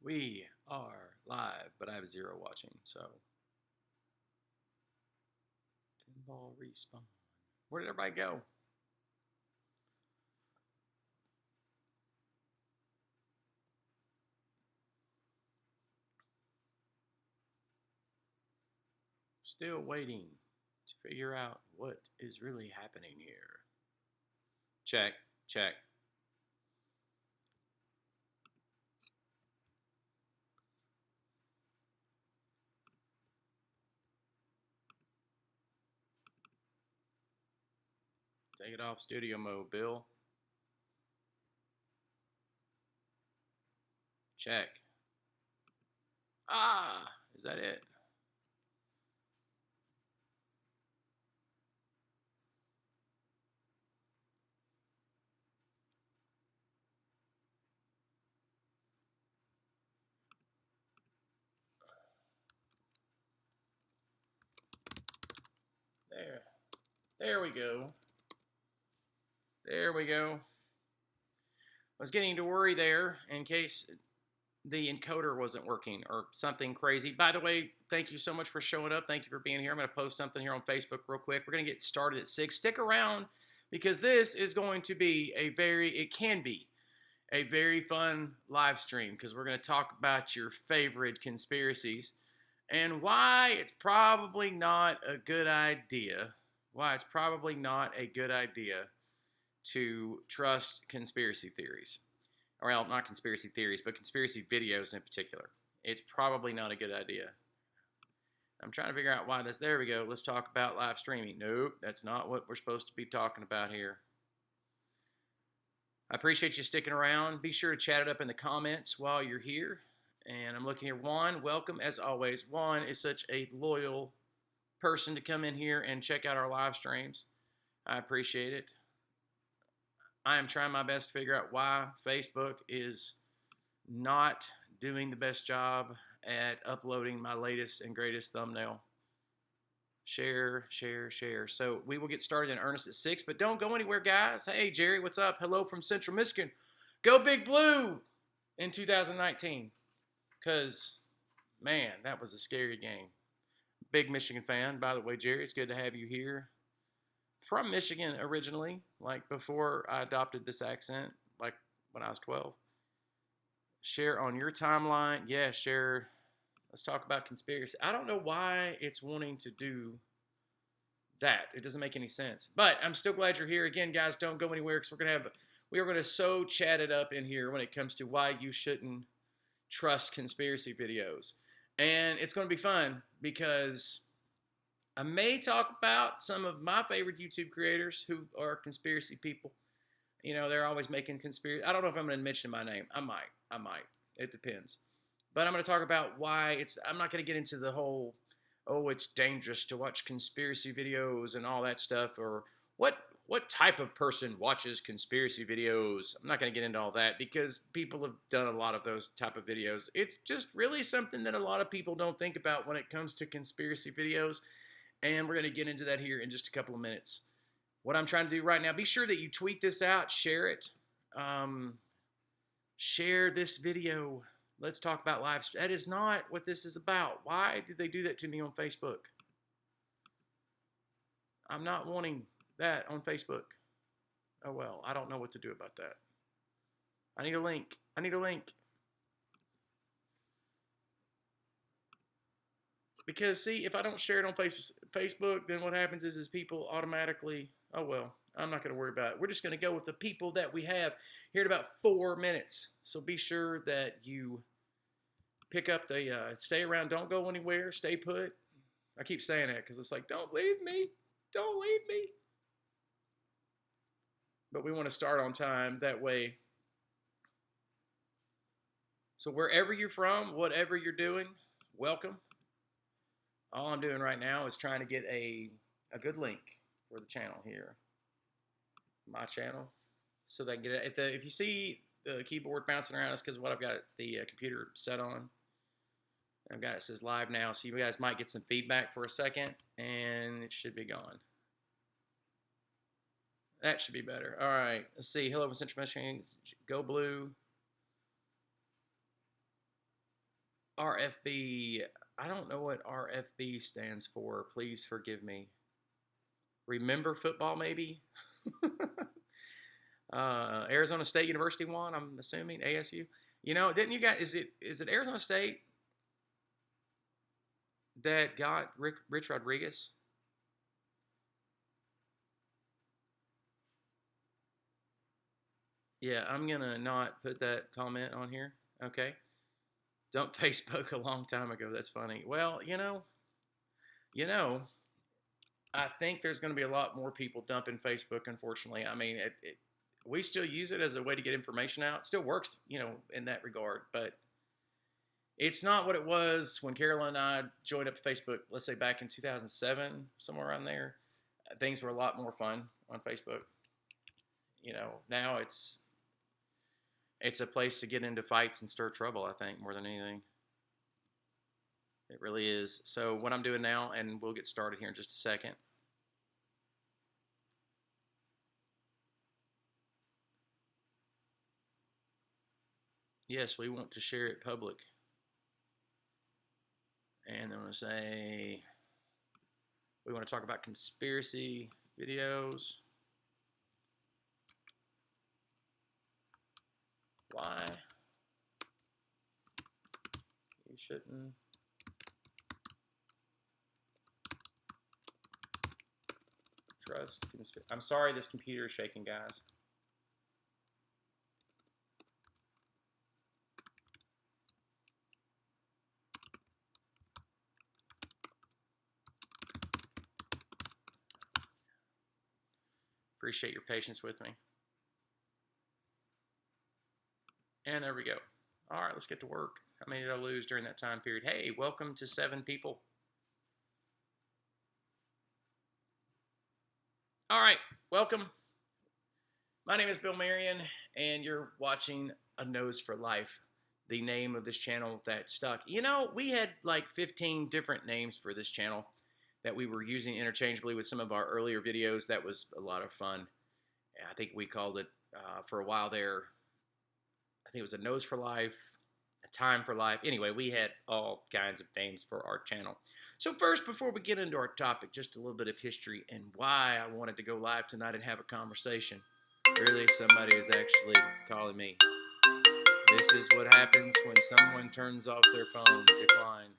We are live, but I have 0 watching, so. Pinball respawn. Where did everybody go? Still waiting to figure out what is really happening here. Check, check. Take it off studio mode, Bill. Check. Ah, is that it? There. There we go. There we go. I was getting to worry there in case the encoder wasn't working or something crazy. By the way, thank you so much for showing up. Thank you for being here. I'm going to post something here on Facebook real quick. We're going to get started at 6. Stick around because this is going to be it can be a very fun live stream because we're going to talk about your favorite conspiracies and why it's probably not a good idea. Why it's probably not a good idea to trust conspiracy theories. Well, not conspiracy theories, but conspiracy videos in particular. It's probably not a good idea. I'm trying to figure out why this. There we go. Let's talk about live streaming. Nope, that's not what we're supposed to be talking about here. I appreciate you sticking around. Be sure to chat it up in the comments while you're here. And I'm looking here. Juan, welcome as always. Juan is such a loyal person to come in here and check out our live streams. I appreciate it. I am trying my best to figure out why Facebook is not doing the best job at uploading my latest and greatest thumbnail. Share, share, share. So we will get started in earnest at 6, but don't go anywhere, guys. Hey, Jerry, what's up? Hello from Central Michigan. Go Big Blue in 2019. Because, man, that was a scary game. Big Michigan fan. By the way, Jerry, it's good to have you here. From Michigan originally, like before I adopted this accent, like when I was 12. Share on your timeline. Yeah, share. Let's talk about conspiracy. I don't know why it's wanting to do that. It doesn't make any sense. But I'm still glad you're here. Again, guys, don't go anywhere because we are going to so chat it up in here when it comes to why you shouldn't trust conspiracy videos. And it's going to be fun because I may talk about some of my favorite YouTube creators who are conspiracy people. You know, they're always making conspiracy. I don't know if I'm going to mention my name. I might. It depends. But I'm going to talk about why I'm not going to get into the whole, oh, it's dangerous to watch conspiracy videos and all that stuff, or what type of person watches conspiracy videos. I'm not going to get into all that because people have done a lot of those type of videos. It's just really something that a lot of people don't think about when it comes to conspiracy videos. And we're going to get into that here in just a couple of minutes. What I'm trying to do right now, be sure that you tweet this out, share it. Share this video. Let's talk about live. That is not what this is about. Why did they do that to me on Facebook? I'm not wanting that on Facebook. Oh, well, I don't know what to do about that. I need a link. I need a link. Because, see, if I don't share it on Facebook, then what happens is people automatically, oh, well, I'm not going to worry about it. We're just going to go with the people that we have here in about 4 minutes. So be sure that you pick up stay around. Don't go anywhere. Stay put. I keep saying that because it's like, don't leave me. Don't leave me. But we want to start on time. That way. So wherever you're from, whatever you're doing, welcome. All I'm doing right now is trying to get a good link for the channel here. My channel. So that I can get it. If you see the keyboard bouncing around, it's because what I've got the computer set on. I've got it says live now, so you guys might get some feedback for a second, and it should be gone. That should be better. All right, let's see. Hello from Central Michigan. Go Blue. RFB. I don't know what RFB stands for. Please forgive me. Remember football, maybe? Arizona State University won, I'm assuming. ASU. Didn't you guys? Is it Arizona State that got Rich Rodriguez? Yeah, I'm gonna not put that comment on here. Okay. Don't Facebook a long time ago. That's funny. Well, you know, I think there's going to be a lot more people dumping Facebook. Unfortunately, I mean, we still use it as a way to get information out. It still works, in that regard, but it's not what it was when Carolyn and I joined up Facebook. Let's say back in 2007, somewhere around there. Things were a lot more fun on Facebook. Now it's a place to get into fights and stir trouble. I think more than anything. It really is. So what I'm doing now, and we'll get started here in just a second. Yes, we want to share it public. And I'm going to say we want to talk about conspiracy videos. Why you shouldn't trust. I'm sorry this computer is shaking, guys. Appreciate your patience with me. And there we go. All right, let's get to work. How many did I lose during that time period? Hey, welcome to 7 people. All right, welcome. My name is Bill Marion, and you're watching A Nose for Life, the name of this channel that stuck. We had like 15 different names for this channel that we were using interchangeably with some of our earlier videos. That was a lot of fun. I think we called it, for a while there, I think it was A Nose for Life, A Time for Life. Anyway, we had all kinds of names for our channel. So first, before we get into our topic, just a little bit of history and why I wanted to go live tonight and have a conversation. Really, somebody is actually calling me. This is what happens when someone turns off their phone. Decline.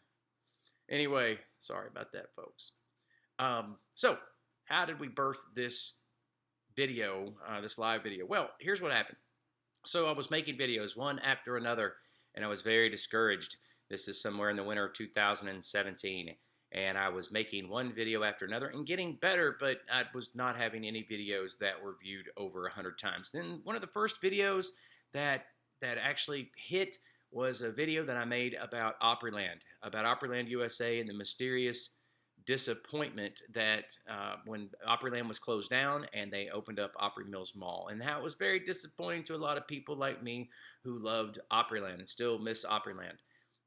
Anyway, sorry about that, folks. So, how did we birth this video, this live video? Well, here's what happened. So I was making videos one after another, and I was very discouraged. This is somewhere in the winter of 2017, and I was making one video after another and getting better, but I was not having any videos that were viewed over 100 times. Then one of the first videos that actually hit was a video that I made about Opryland USA, and the mysterious disappointment that when Opryland was closed down and they opened up Opry Mills Mall. And that was very disappointing to a lot of people like me who loved Opryland and still miss Opryland.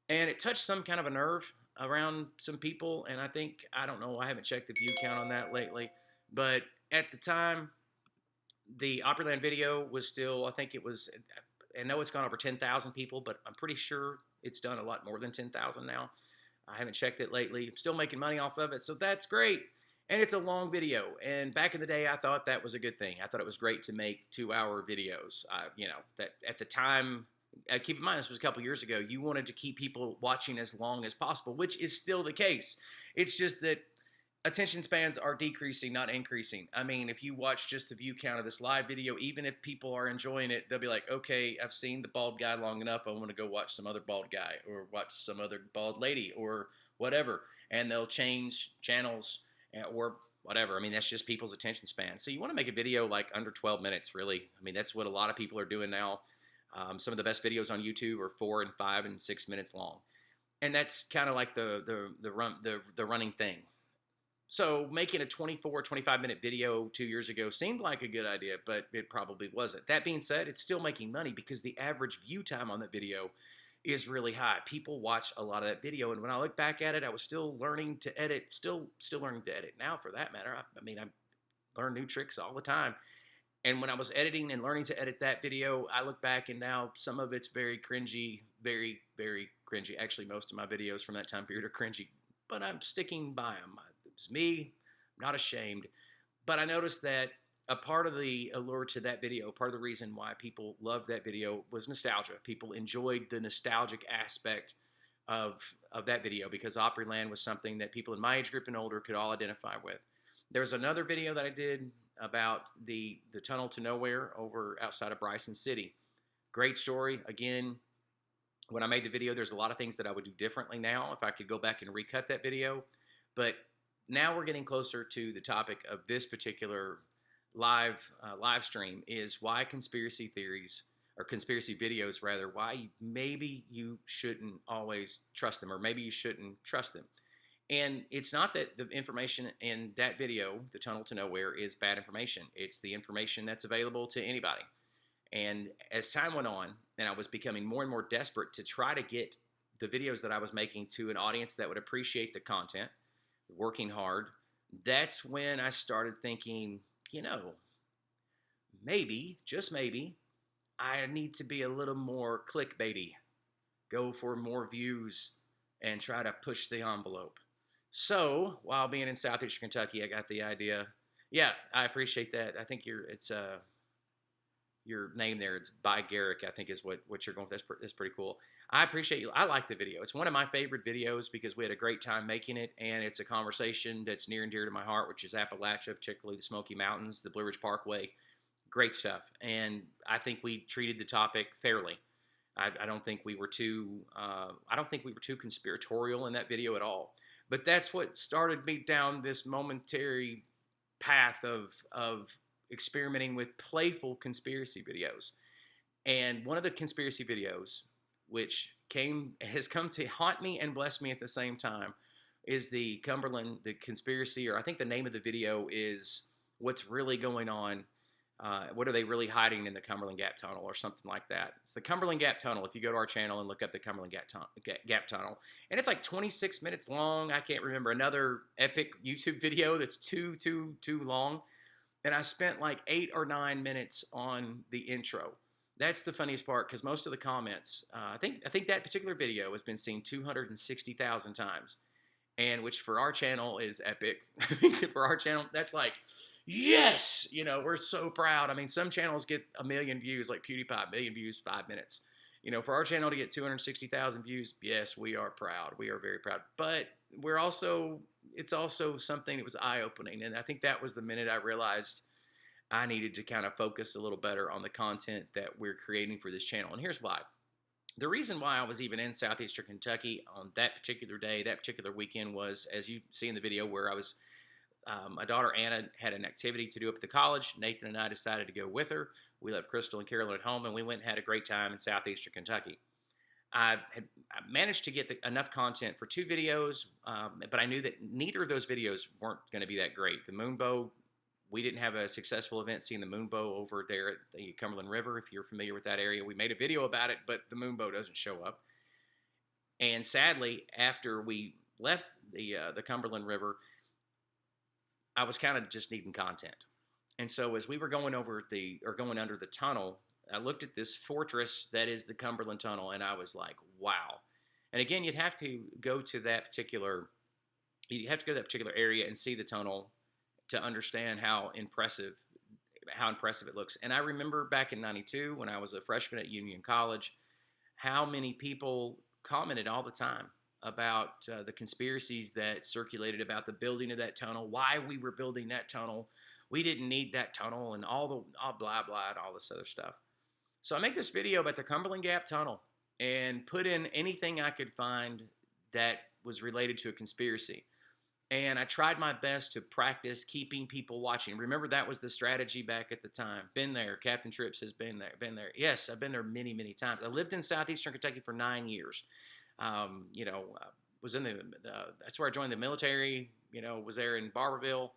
And it touched some kind of a nerve around some people. And I don't know, I haven't checked the view count on that lately. But at the time, the Opryland video was still, I know it's gone over 10,000 people, but I'm pretty sure it's done a lot more than 10,000 now. I haven't checked it lately. I'm still making money off of it, so that's great. And it's a long video. And back in the day, I thought that was a good thing. I thought it was great to make 2-hour videos. That at the time, keep in mind, this was a couple years ago, you wanted to keep people watching as long as possible, which is still the case. It's just that attention spans are decreasing, not increasing. I mean, if you watch just the view count of this live video, even if people are enjoying it, they'll be like, okay, I've seen the bald guy long enough. I want to go watch some other bald guy or watch some other bald lady or whatever. And they'll change channels or whatever. I mean, that's just people's attention span. So you want to make a video like under 12 minutes, really. I mean, that's what a lot of people are doing now. Some of the best videos on YouTube are 4 and 5 and 6 minutes long. And that's kind of like the running thing. So making a 24, 25-minute video 2 years ago seemed like a good idea, but it probably wasn't. That being said, it's still making money because the average view time on that video is really high. People watch a lot of that video, and when I look back at it, I was still learning to edit, still learning to edit. Now, for that matter, I learn new tricks all the time. And when I was editing and learning to edit that video, I look back and now some of it's very cringy, very, very cringy. Actually, most of my videos from that time period are cringy, but I'm sticking by them. It's me, I'm not ashamed. But I noticed that a part of the allure to that video, part of the reason why people loved that video was nostalgia. People enjoyed the nostalgic aspect of that video because Opryland was something that people in my age group and older could all identify with. There was another video that I did about the tunnel to nowhere over outside of Bryson City. Great story. Again, when I made the video, there's a lot of things that I would do differently now if I could go back and recut that video. But now we're getting closer to the topic of this particular live stream is why conspiracy theories or conspiracy videos rather, why maybe you shouldn't always trust them or maybe you shouldn't trust them. And it's not that the information in that video, the tunnel to nowhere, is bad information. It's the information that's available to anybody. And as time went on, and I was becoming more and more desperate to try to get the videos that I was making to an audience that would appreciate the content, working hard, that's when I started thinking, maybe, just maybe, I need to be a little more clickbaity, go for more views, and try to push the envelope. So while being in Southeastern Kentucky, I got the idea. Yeah, I appreciate that. I think it's your name there. It's by Garrick, I think is what you're going with. That's pretty cool. I appreciate you. I like the video. It's one of my favorite videos because we had a great time making it, and it's a conversation that's near and dear to my heart, which is Appalachia, particularly the Smoky Mountains, the Blue Ridge Parkway. Great stuff. And I think we treated the topic fairly. I don't think we were too conspiratorial in that video at all. But that's what started me down this momentary path of experimenting with playful conspiracy videos. And one of the conspiracy videos, which has come to haunt me and bless me at the same time, is the conspiracy, or I think the name of the video is What's Really Going On. What are they really hiding in the Cumberland Gap Tunnel or something like that? It's the Cumberland Gap Tunnel. If you go to our channel and look up the Cumberland Gap Tunnel. And it's like 26 minutes long. I can't remember. Another epic YouTube video that's too long. And I spent like 8 or 9 minutes on the intro. That's the funniest part because most of the comments, I think that particular video has been seen 260,000 times. And which for our channel is epic. For our channel, that's like, yes, we're so proud. I mean, some channels get 1 million views, like PewDiePie, 1 million views, 5 minutes. For our channel to get 260,000 views, yes, we are proud. We are very proud. But it's also something that was eye-opening. And I think that was the minute I realized I needed to kind of focus a little better on the content that we're creating for this channel. And here's why. The reason why I was even in Southeastern Kentucky on that particular day, that particular weekend, was, as you see in the video, where I was my daughter Anna had an activity to do up at the college. Nathan and I decided to go with her. We left Crystal and Carolyn at home, and we went and had a great time in Southeastern Kentucky. I managed to get enough content for 2 videos, but I knew that neither of those videos weren't going to be that great. The Moonbow, we didn't have a successful event seeing the Moonbow over there at the Cumberland River. If you're familiar with that area, we made a video about it, but the Moonbow doesn't show up. And sadly, after we left the Cumberland River, I was kind of just needing content. And so as we were going under the tunnel, I looked at this fortress that is the Cumberland Tunnel, and I was like, wow. And again, you'd have to go to that particular area and see the tunnel to understand how impressive it looks. And I remember back in '92 when I was a freshman at Union College, how many people commented all the time about the conspiracies that circulated about the building of that tunnel, why we were building that tunnel, we didn't need that tunnel, and all blah, blah, and all this other stuff. So I make this video about the Cumberland Gap Tunnel and put in anything I could find that was related to a conspiracy. And I tried my best to practice keeping people watching. Remember, that was the strategy back at the time. Been there. Captain Trips has been there. Yes, I've been there many, many times. I lived in Southeastern Kentucky for 9 years. Was in that's where I joined the military, was there in Barberville,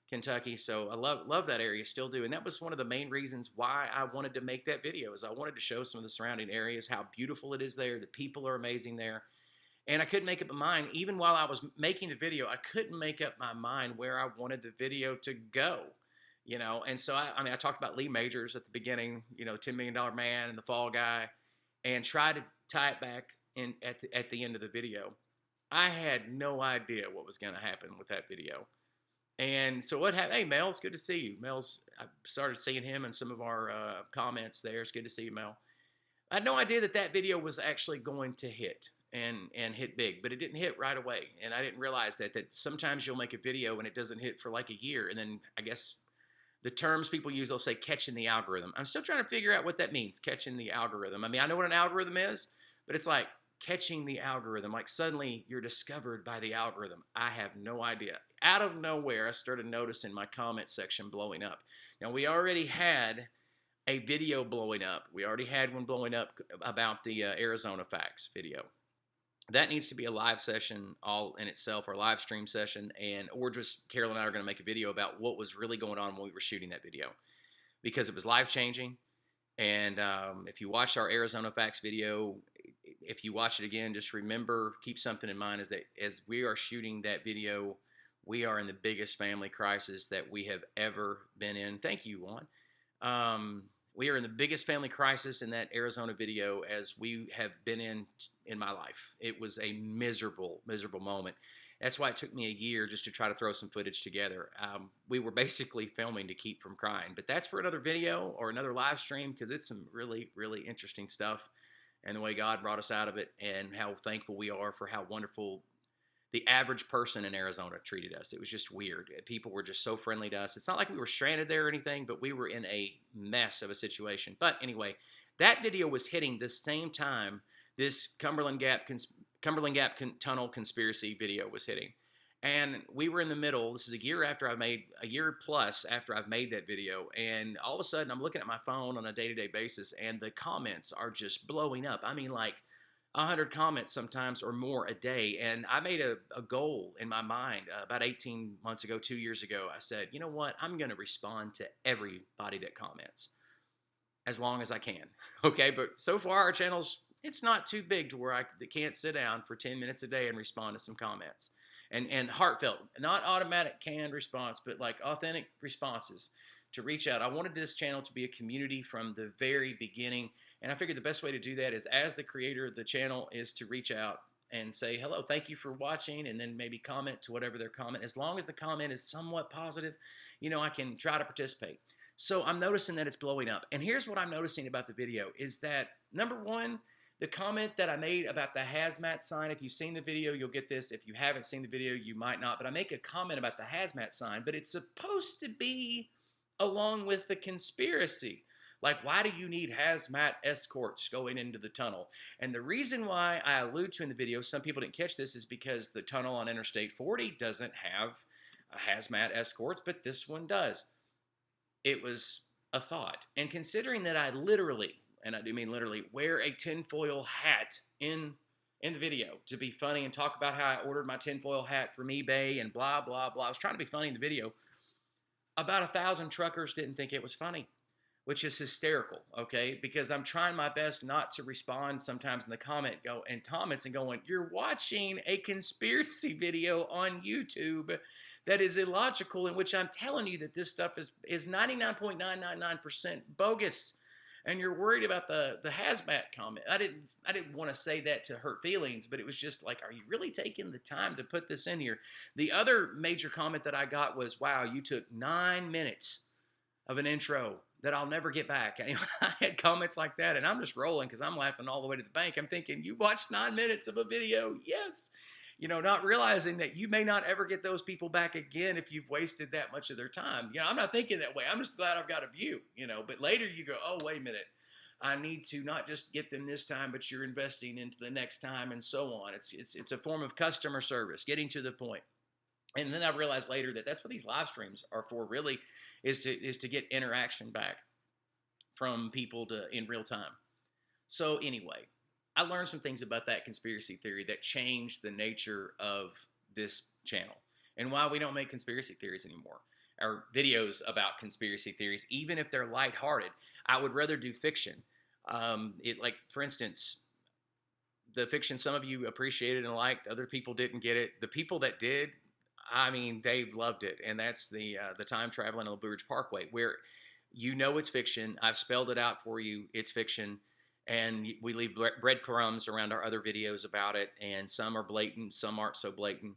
Kentucky. So I love that area, still do. And that was one of the main reasons why I wanted to make that video, is I wanted to show some of the surrounding areas, how beautiful it is there. The people are amazing there. And I couldn't make up my mind. Even while I was making the video, I couldn't make up my mind where I wanted the video to go, And so, I talked about Lee Majors at the beginning, $10 Million Man and the Fall Guy, and tried to tie it back in at the end of the video. I had no idea what was going to happen with that video. And so what happened? Hey, Mel, it's good to see you. I started seeing him in some of our comments there. It's good to see you, Mel. I had no idea that that video was actually going to hit and hit big, but it didn't hit right away. And I didn't realize that sometimes you'll make a video and it doesn't hit for like a year. And then I guess the terms people use, they'll say catching the algorithm. I'm still trying to figure out what that means, catching the algorithm. I mean, I know what an algorithm is, but it's like catching the algorithm. Like suddenly you're discovered by the algorithm. I have no idea. Out of nowhere, I started noticing my comment section blowing up. Now, we already had a video blowing up. We already had one blowing up about the Arizona facts video. That needs to be a live session all in itself, or a live stream session, or just Carol and I are going to make a video about what was really going on when we were shooting that video, because it was life changing. And if you watched our Arizona facts video, if you watch it again, just remember, keep something in mind, is that as we are shooting that video, we are in the biggest family crisis that we have ever been in. Thank you, Juan. We are in the biggest family crisis in that Arizona video as we have been in my life. It was a miserable, miserable moment. That's why it took me a year just to try to throw some footage together. We were basically filming to keep from crying. But that's for another video or another live stream, because it's some really, really interesting stuff, and the way God brought us out of it, and how thankful we are for how wonderful the average person in Arizona treated us. It was just weird. People were just so friendly to us. It's not like we were stranded there or anything, but we were in a mess of a situation. But anyway, that video was hitting the same time this Cumberland Gap Tunnel conspiracy video was hitting. And we were in the middle. This is a year plus after I've made that video. And all of a sudden, I'm looking at my phone on a day-to-day basis, and the comments are just blowing up. I mean, like 100 comments sometimes or more a day. And I made a goal in my mind about 18 months ago, 2 years ago. I said, you know what? I'm going to respond to everybody that comments as long as I can. Okay, but so far our channel's, it's not too big to where I can't sit down for 10 minutes a day and respond to some comments. And heartfelt, not automatic canned response, but like authentic responses to reach out. I wanted this channel to be a community from the very beginning, and I figured the best way to do that is, as the creator of the channel, is to reach out and say, hello, thank you for watching, and then maybe comment to whatever their comment. As long as the comment is somewhat positive, you know, I can try to participate. So I'm noticing that it's blowing up. And here's what I'm noticing about the video is that, number one, the comment that I made about the hazmat sign, if you've seen the video, you'll get this. If you haven't seen the video, you might not. But I make a comment about the hazmat sign, but it's supposed to be along with the conspiracy. Like, why do you need hazmat escorts going into the tunnel? And the reason why I allude to in the video, some people didn't catch this, is because the tunnel on Interstate 40 doesn't have hazmat escorts, but this one does. It was a thought. And considering that I literally, and I do mean literally, wear a tinfoil hat in the video to be funny and talk about how I ordered my tinfoil hat from eBay and blah, blah, blah. I was trying to be funny in the video. About 1,000 truckers didn't think it was funny, which is hysterical, okay? Because I'm trying my best not to respond sometimes in the comments and going, you're watching a conspiracy video on YouTube that is illogical, in which I'm telling you that this stuff is 99.999% bogus. And you're worried about the hazmat comment. I didn't want to say that to hurt feelings, but it was just like, are you really taking the time to put this in here? The other major comment that I got was, wow, you took 9 minutes of an intro that I'll never get back. I had comments like that, and I'm just rolling because I'm laughing all the way to the bank. I'm thinking, you watched 9 minutes of a video? Yes. You know, not realizing that you may not ever get those people back again if you've wasted that much of their time. You know, I'm not thinking that way. I'm just glad I've got a view, you know. But later you go, oh, wait a minute. I need to not just get them this time, but you're investing into the next time and so on. It's a form of customer service, getting to the point. And then I realized later that that's what these live streams are for, really, is to get interaction back from people in real time. So anyway, I learned some things about that conspiracy theory that changed the nature of this channel and why we don't make conspiracy theories anymore, or videos about conspiracy theories, even if they're lighthearted. I would rather do fiction. Like, for instance, the fiction some of you appreciated and liked, other people didn't get it. The people that did, I mean, they loved it, and that's the time traveling on the Blue Ridge Parkway, where you know it's fiction. I've spelled it out for you. It's fiction. and we leave breadcrumbs around our other videos about it, and some are blatant, some aren't so blatant.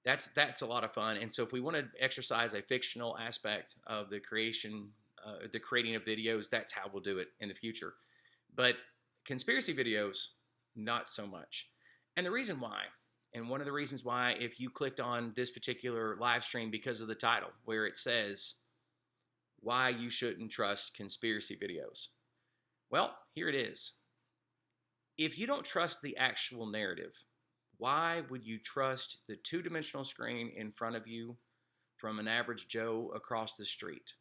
That's a lot of fun. And so if we want to exercise a fictional aspect of the creating of videos, that's how we'll do it in the future. But conspiracy videos, not so much. And the reason why, and one of the reasons why, if you clicked on this particular live stream because of the title, where it says why you shouldn't trust conspiracy videos. Well, here it is. If you don't trust the actual narrative, why would you trust the two-dimensional screen in front of you from an average Joe across the street?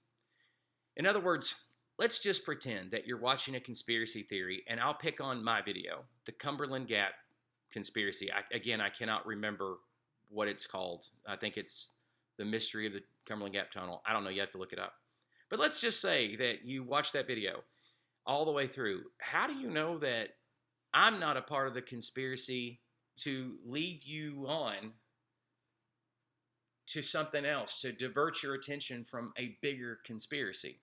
In other words, let's just pretend that you're watching a conspiracy theory, and I'll pick on my video, the Cumberland Gap conspiracy. I cannot remember what it's called. I think it's the mystery of the Cumberland Gap tunnel. I don't know. You have to look it up. But let's just say that you watch that video all the way through. How do you know that I'm not a part of the conspiracy to lead you on to something else, to divert your attention from a bigger conspiracy?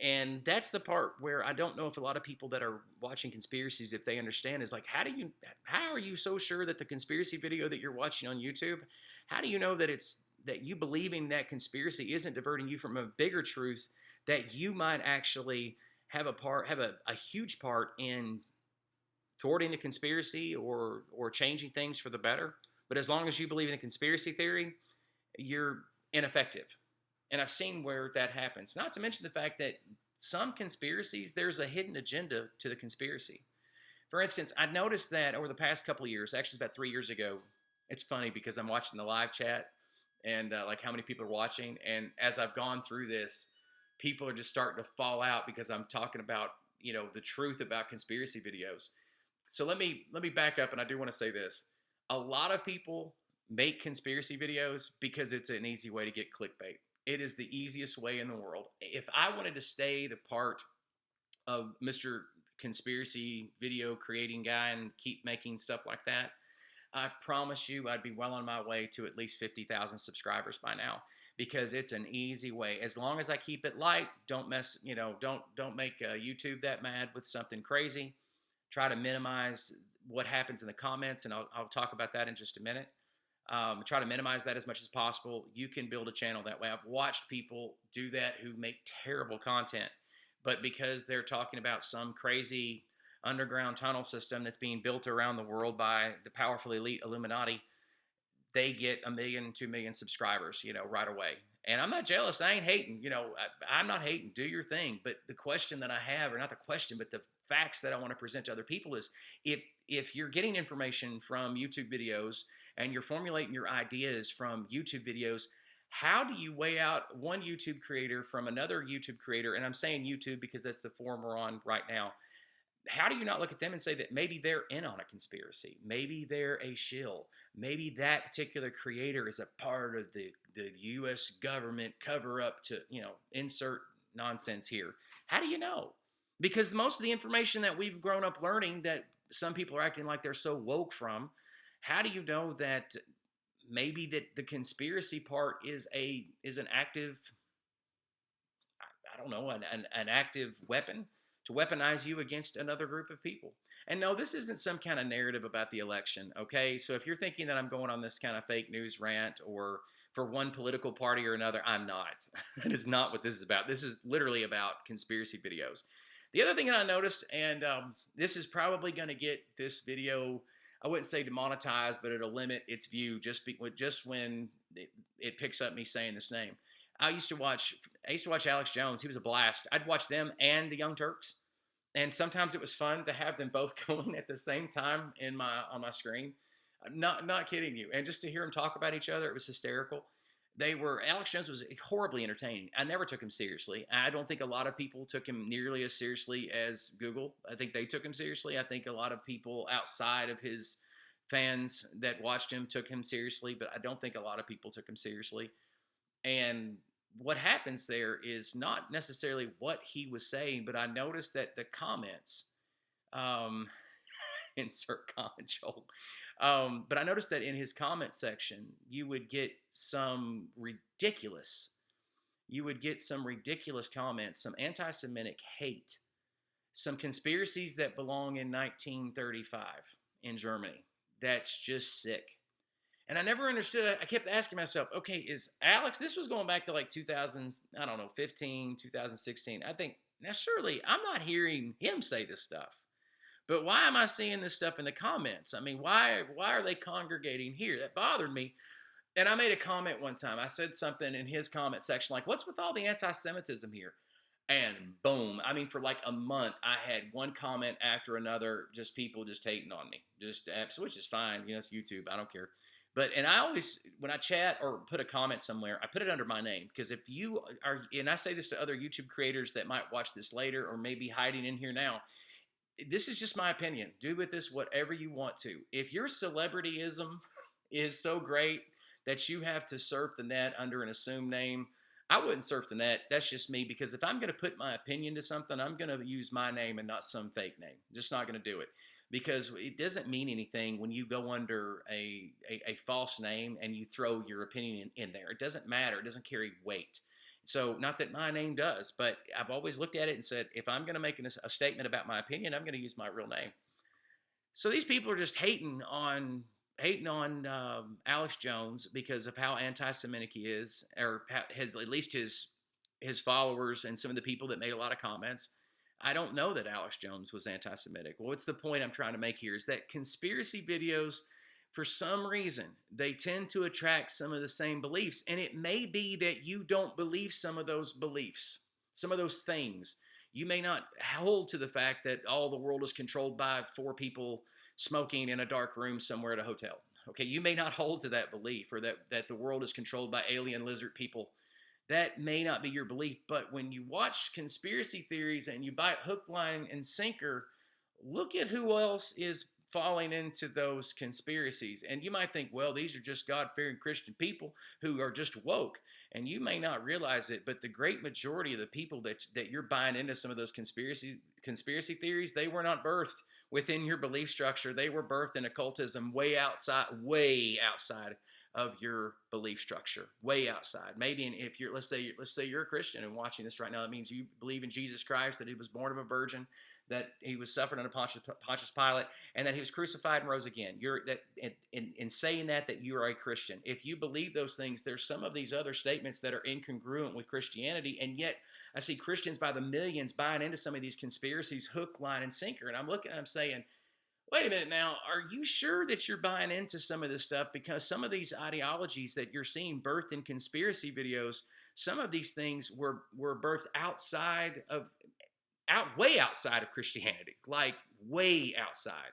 And that's the part where I don't know if a lot of people that are watching conspiracies, if they understand, is like, how are you so sure that the conspiracy video that you're watching on YouTube, how do you know that that you believing that conspiracy isn't diverting you from a bigger truth that you might actually have a huge part in thwarting the conspiracy or changing things for the better? But as long as you believe in a conspiracy theory, you're ineffective. And I've seen where that happens. Not to mention the fact that some conspiracies, there's a hidden agenda to the conspiracy. For instance, I noticed that over the past couple of years, actually it's about 3 years ago. It's funny because I'm watching the live chat and like how many people are watching. And as I've gone through this, people are just starting to fall out because I'm talking about, the truth about conspiracy videos. So let me back up, and I do want to say this. A lot of people make conspiracy videos because it's an easy way to get clickbait. It is the easiest way in the world. If I wanted to stay the part of Mr. Conspiracy video creating guy and keep making stuff like that, I promise you I'd be well on my way to at least 50,000 subscribers by now, because it's an easy way. As long as I keep it light, don't mess, don't make YouTube that mad with something crazy. Try to minimize what happens in the comments, and I'll talk about that in just a minute. Try to minimize that as much as possible. You can build a channel that way. I've watched people do that who make terrible content, but because they're talking about some crazy underground tunnel system that's being built around the world by the powerful elite Illuminati, they get 1 million, 2 million subscribers, right away. And I'm not jealous. I ain't hating. I'm not hating. Do your thing. But the question that I have, or not the question, but the facts that I want to present to other people is, if you're getting information from YouTube videos and you're formulating your ideas from YouTube videos, how do you weigh out one YouTube creator from another YouTube creator? And I'm saying YouTube because that's the forum we're on right now. How do you not look at them and say that maybe they're in on a conspiracy? Maybe they're a shill. Maybe that particular creator is a part of the U.S. government cover-up to, insert nonsense here. How do you know? Because most of the information that we've grown up learning that some people are acting like they're so woke from, how do you know that maybe that the conspiracy part is an active, I don't know, an active weapon to weaponize you against another group of people? And no, this isn't some kind of narrative about the election, okay? So if you're thinking that I'm going on this kind of fake news rant or for one political party or another, I'm not. That is not what this is about. This is literally about conspiracy videos. The other thing that I noticed, and this is probably going to get this video, I wouldn't say demonetized, but it'll limit its view just when it picks up me saying this name. I used to watch Alex Jones. He was a blast. I'd watch them and the Young Turks, and sometimes it was fun to have them both going at the same time on my screen. Not kidding you. And just to hear them talk about each other, it was hysterical. Alex Jones was horribly entertaining. I never took him seriously. I don't think a lot of people took him nearly as seriously as Google. I think they took him seriously. I think a lot of people outside of his fans that watched him took him seriously, but I don't think a lot of people took him seriously. And what happens there is not necessarily what he was saying, but I noticed that the comments, insert comment, Joel. But I noticed that in his comment section, you would get some ridiculous comments, some anti-Semitic hate some conspiracies that belong in 1935 in Germany. That's just sick. And I never understood. I kept asking myself, okay, is Alex, this was going back to like 2000, I don't know, 15, 2016. I think, now surely I'm not hearing him say this stuff. But why am I seeing this stuff in the comments? I mean, why are they congregating here? That bothered me. And I made a comment one time. I said something in his comment section like, "What's with all the anti-Semitism here?" And boom, I mean, for like a month, I had one comment after another, just people just hating on me, just which is fine. You know, it's YouTube. I don't care. But and I always, when I chat or put a comment somewhere, I put it under my name, because if you are, and I say this to other YouTube creators that might watch this later or maybe hiding in here now, this is just my opinion. Do with this whatever you want to. If your celebrityism is so great that you have to surf the net under an assumed name, I wouldn't surf the net. That's just me, because if I'm going to put my opinion to something, I'm going to use my name and not some fake name. Just not going to do it, because it doesn't mean anything when you go under a false name and you throw your opinion in there. It doesn't matter. It doesn't carry weight. So, not that my name does, but I've always looked at it and said, if I'm going to make a statement about my opinion, I'm going to use my real name. So these people are just hating on Alex Jones because of how anti-Semitic he is, or has at least his followers and some of the people that made a lot of comments. I don't know that Alex Jones was anti-Semitic. Well, what's the point I'm trying to make here is that conspiracy videos, for some reason, they tend to attract some of the same beliefs. And it may be that you don't believe some of those beliefs, some of those things. You may not hold to the fact that all the world is controlled by four people smoking in a dark room somewhere at a hotel. Okay, you may not hold to that belief, or that the world is controlled by alien lizard people. That may not be your belief, but when you watch conspiracy theories and you buy hook, line, and sinker, look at who else is falling into those conspiracies. And you might think, well, these are just God-fearing Christian people who are just woke. And you may not realize it, but the great majority of the people that you're buying into some of those conspiracy theories, they were not birthed within your belief structure. They were birthed in occultism way outside of your belief structure, way outside. Maybe if you're, let's say you're a Christian and watching this right now, that means you believe in Jesus Christ, that he was born of a virgin, that he was suffered under Pontius Pilate, and that he was crucified and rose again. You're that in saying that you are a Christian. If you believe those things, there's some of these other statements that are incongruent with Christianity, and yet I see Christians by the millions buying into some of these conspiracies, hook, line, and sinker. And I'm looking, and I'm saying, wait a minute now, are you sure that you're buying into some of this stuff? Because some of these ideologies that you're seeing birthed in conspiracy videos, some of these things were birthed way outside of Christianity, like way outside.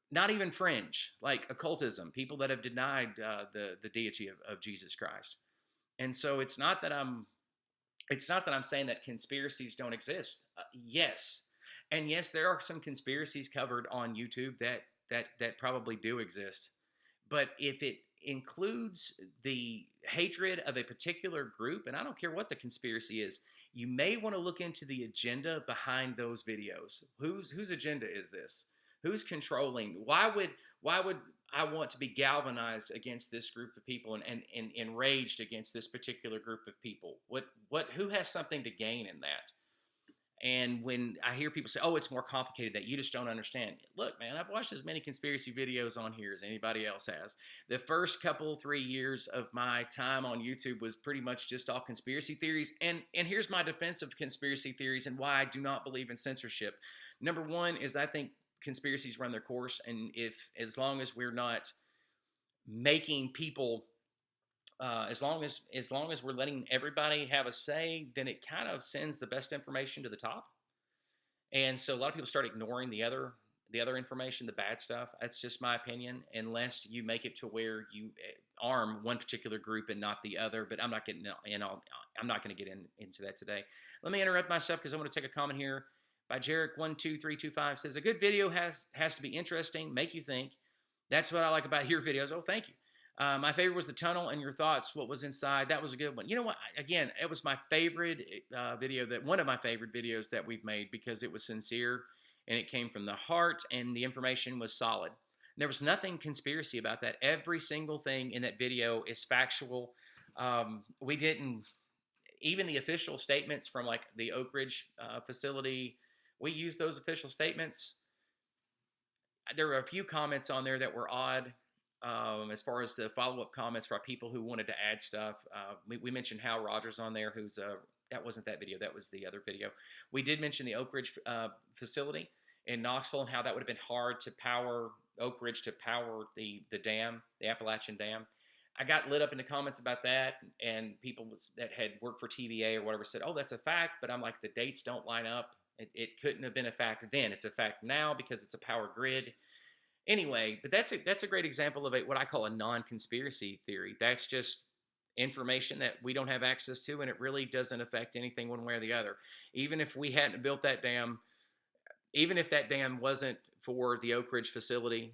Not even fringe, like occultism, people that have denied the deity of Jesus Christ. And so it's not that I'm saying that conspiracies don't exist. Yes, and yes, there are some conspiracies covered on YouTube that probably do exist. But if it includes the hatred of a particular group, and I don't care what the conspiracy is, you may want to look into the agenda behind those videos. Whose agenda is this? Who's controlling? Why would I want to be galvanized against this group of people and enraged against this particular group of people? Who has something to gain in that? And when I hear people say, oh, it's more complicated, that you just don't understand. Look, man, I've watched as many conspiracy videos on here as anybody else has. The first 3 years of my time on YouTube was pretty much just all conspiracy theories. And here's my defense of conspiracy theories and why I do not believe in censorship. Number one is I think conspiracies run their course. And as long as we're not making people as long as we're letting everybody have a say, then it kind of sends the best information to the top. And so a lot of people start ignoring the other information, the bad stuff. That's just my opinion, unless you make it to where you arm one particular group and not the other. But I'm not getting in. I'm not going to get into that today. Let me interrupt myself because I want to take a comment here by Jarek12325. Says a good video has to be interesting, make you think. That's what I like about your videos. Oh, thank you. My favorite was the tunnel and your thoughts. What was inside? That was a good one. You know what? Again, it was my favorite one of my favorite videos that we've made, because it was sincere and it came from the heart and the information was solid. There was nothing conspiracy about that. Every single thing in that video is factual. We didn't, even the official statements from like the Oak Ridge facility, We use those official statements. There were a few comments on there that were odd, as far as the follow-up comments for people who wanted to add stuff. We mentioned Hal Rogers on there, who's that wasn't that video, that was the other video. We did mention the Oak Ridge facility in Knoxville and how that would have been hard to power Oak Ridge to power the dam, the Appalachian Dam. I got lit up in the comments about that, and people that had worked for TVA or whatever said, "Oh, that's a fact," but I'm like, the dates don't line up. It couldn't have been a fact then. It's a fact now because it's a power grid. Anyway, but that's a great example of what I call a non-conspiracy theory. That's just information that we don't have access to, and it really doesn't affect anything one way or the other. Even if we hadn't built that dam, even if that dam wasn't for the Oak Ridge facility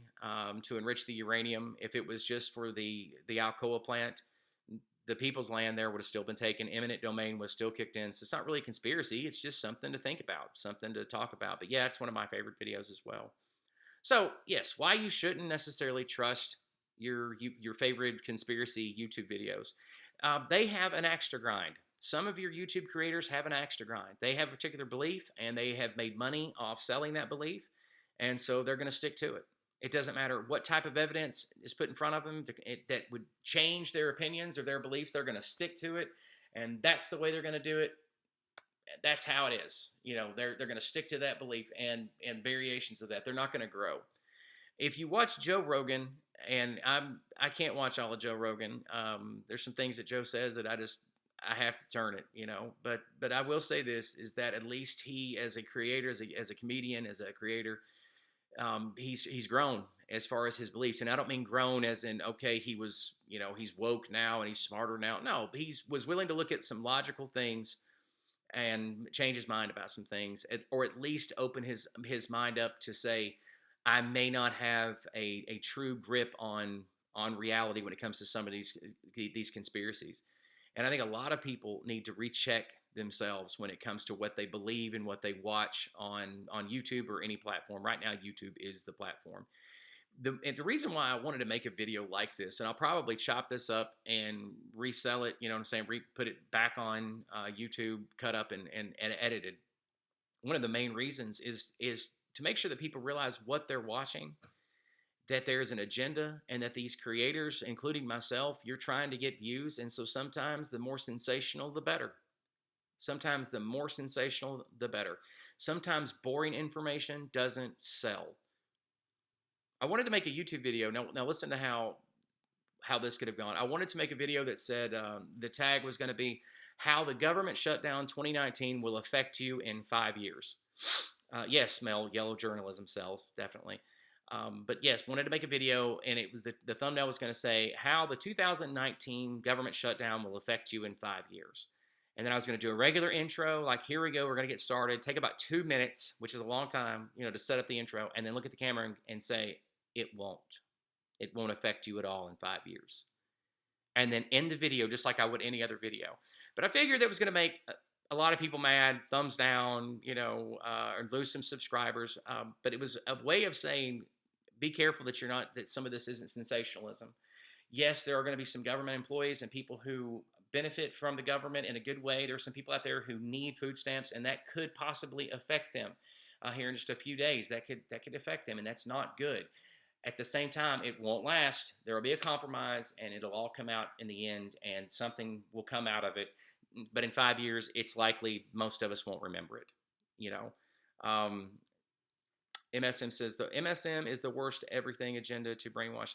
to enrich the uranium, if it was just for the Alcoa plant, the people's land there would have still been taken. Eminent domain was still kicked in. So it's not really a conspiracy. It's just something to think about, something to talk about. But yeah, it's one of my favorite videos as well. So yes, why you shouldn't necessarily trust your favorite conspiracy YouTube videos. They have an axe to grind. Some of your YouTube creators have an axe to grind. They have a particular belief and they have made money off selling that belief. And so they're going to stick to it. It doesn't matter what type of evidence is put in front of them that would change their opinions or their beliefs. They're going to stick to it. And that's the way they're going to do it. That's how it is. You know, they're going to stick to that belief and variations of that. They're not going to grow. If you watch Joe Rogan, and I can't watch all of Joe Rogan. There's some things that Joe says that I have to turn it, you know. But I will say this is that at least he, as a creator, as a comedian, as a creator, he's grown as far as his beliefs. And I don't mean grown as in, okay, he's woke now and he's smarter now. No, he was willing to look at some logical things and change his mind about some things, or at least open his mind up to say, I may not have a true grip on reality when it comes to some of these conspiracies. And I think a lot of people need to recheck themselves when it comes to what they believe and what they watch on YouTube or any platform. Right now, YouTube is the platform. The reason why I wanted to make a video like this, and I'll probably chop this up and resell it, you know what I'm saying, put it back on YouTube, cut up and edited. One of the main reasons is to make sure that people realize what they're watching, that there's an agenda, and that these creators, including myself, you're trying to get views. And so sometimes the more sensational, the better. Sometimes the more sensational, the better. Sometimes boring information doesn't sell. I wanted to make a YouTube video. Now listen to how this could have gone. I wanted to make a video that said the tag was going to be how the government shutdown 2019 will affect you in 5 years. Yes, Mel, yellow journalism sells, definitely. But yes, wanted to make a video, and it was the thumbnail was going to say how the 2019 government shutdown will affect you in 5 years. And then I was going to do a regular intro, like, here we go, we're going to get started. Take about 2 minutes, which is a long time, you know, to set up the intro, and then look at the camera and say, it won't. It won't affect you at all in 5 years. And then end the video just like I would any other video. But I figured that was going to make a lot of people mad, thumbs down, you know, or lose some subscribers. But it was a way of saying, be careful that some of this isn't sensationalism. Yes, there are going to be some government employees and people who benefit from the government in a good way. There are some people out there who need food stamps, and that could possibly affect them here in just a few days. That could affect them, and that's not good. At the same time, it won't last. There will be a compromise, and it'll all come out in the end, and something will come out of it. But in 5 years, it's likely most of us won't remember it. You know, MSM says the MSM is the worst everything agenda to brainwash.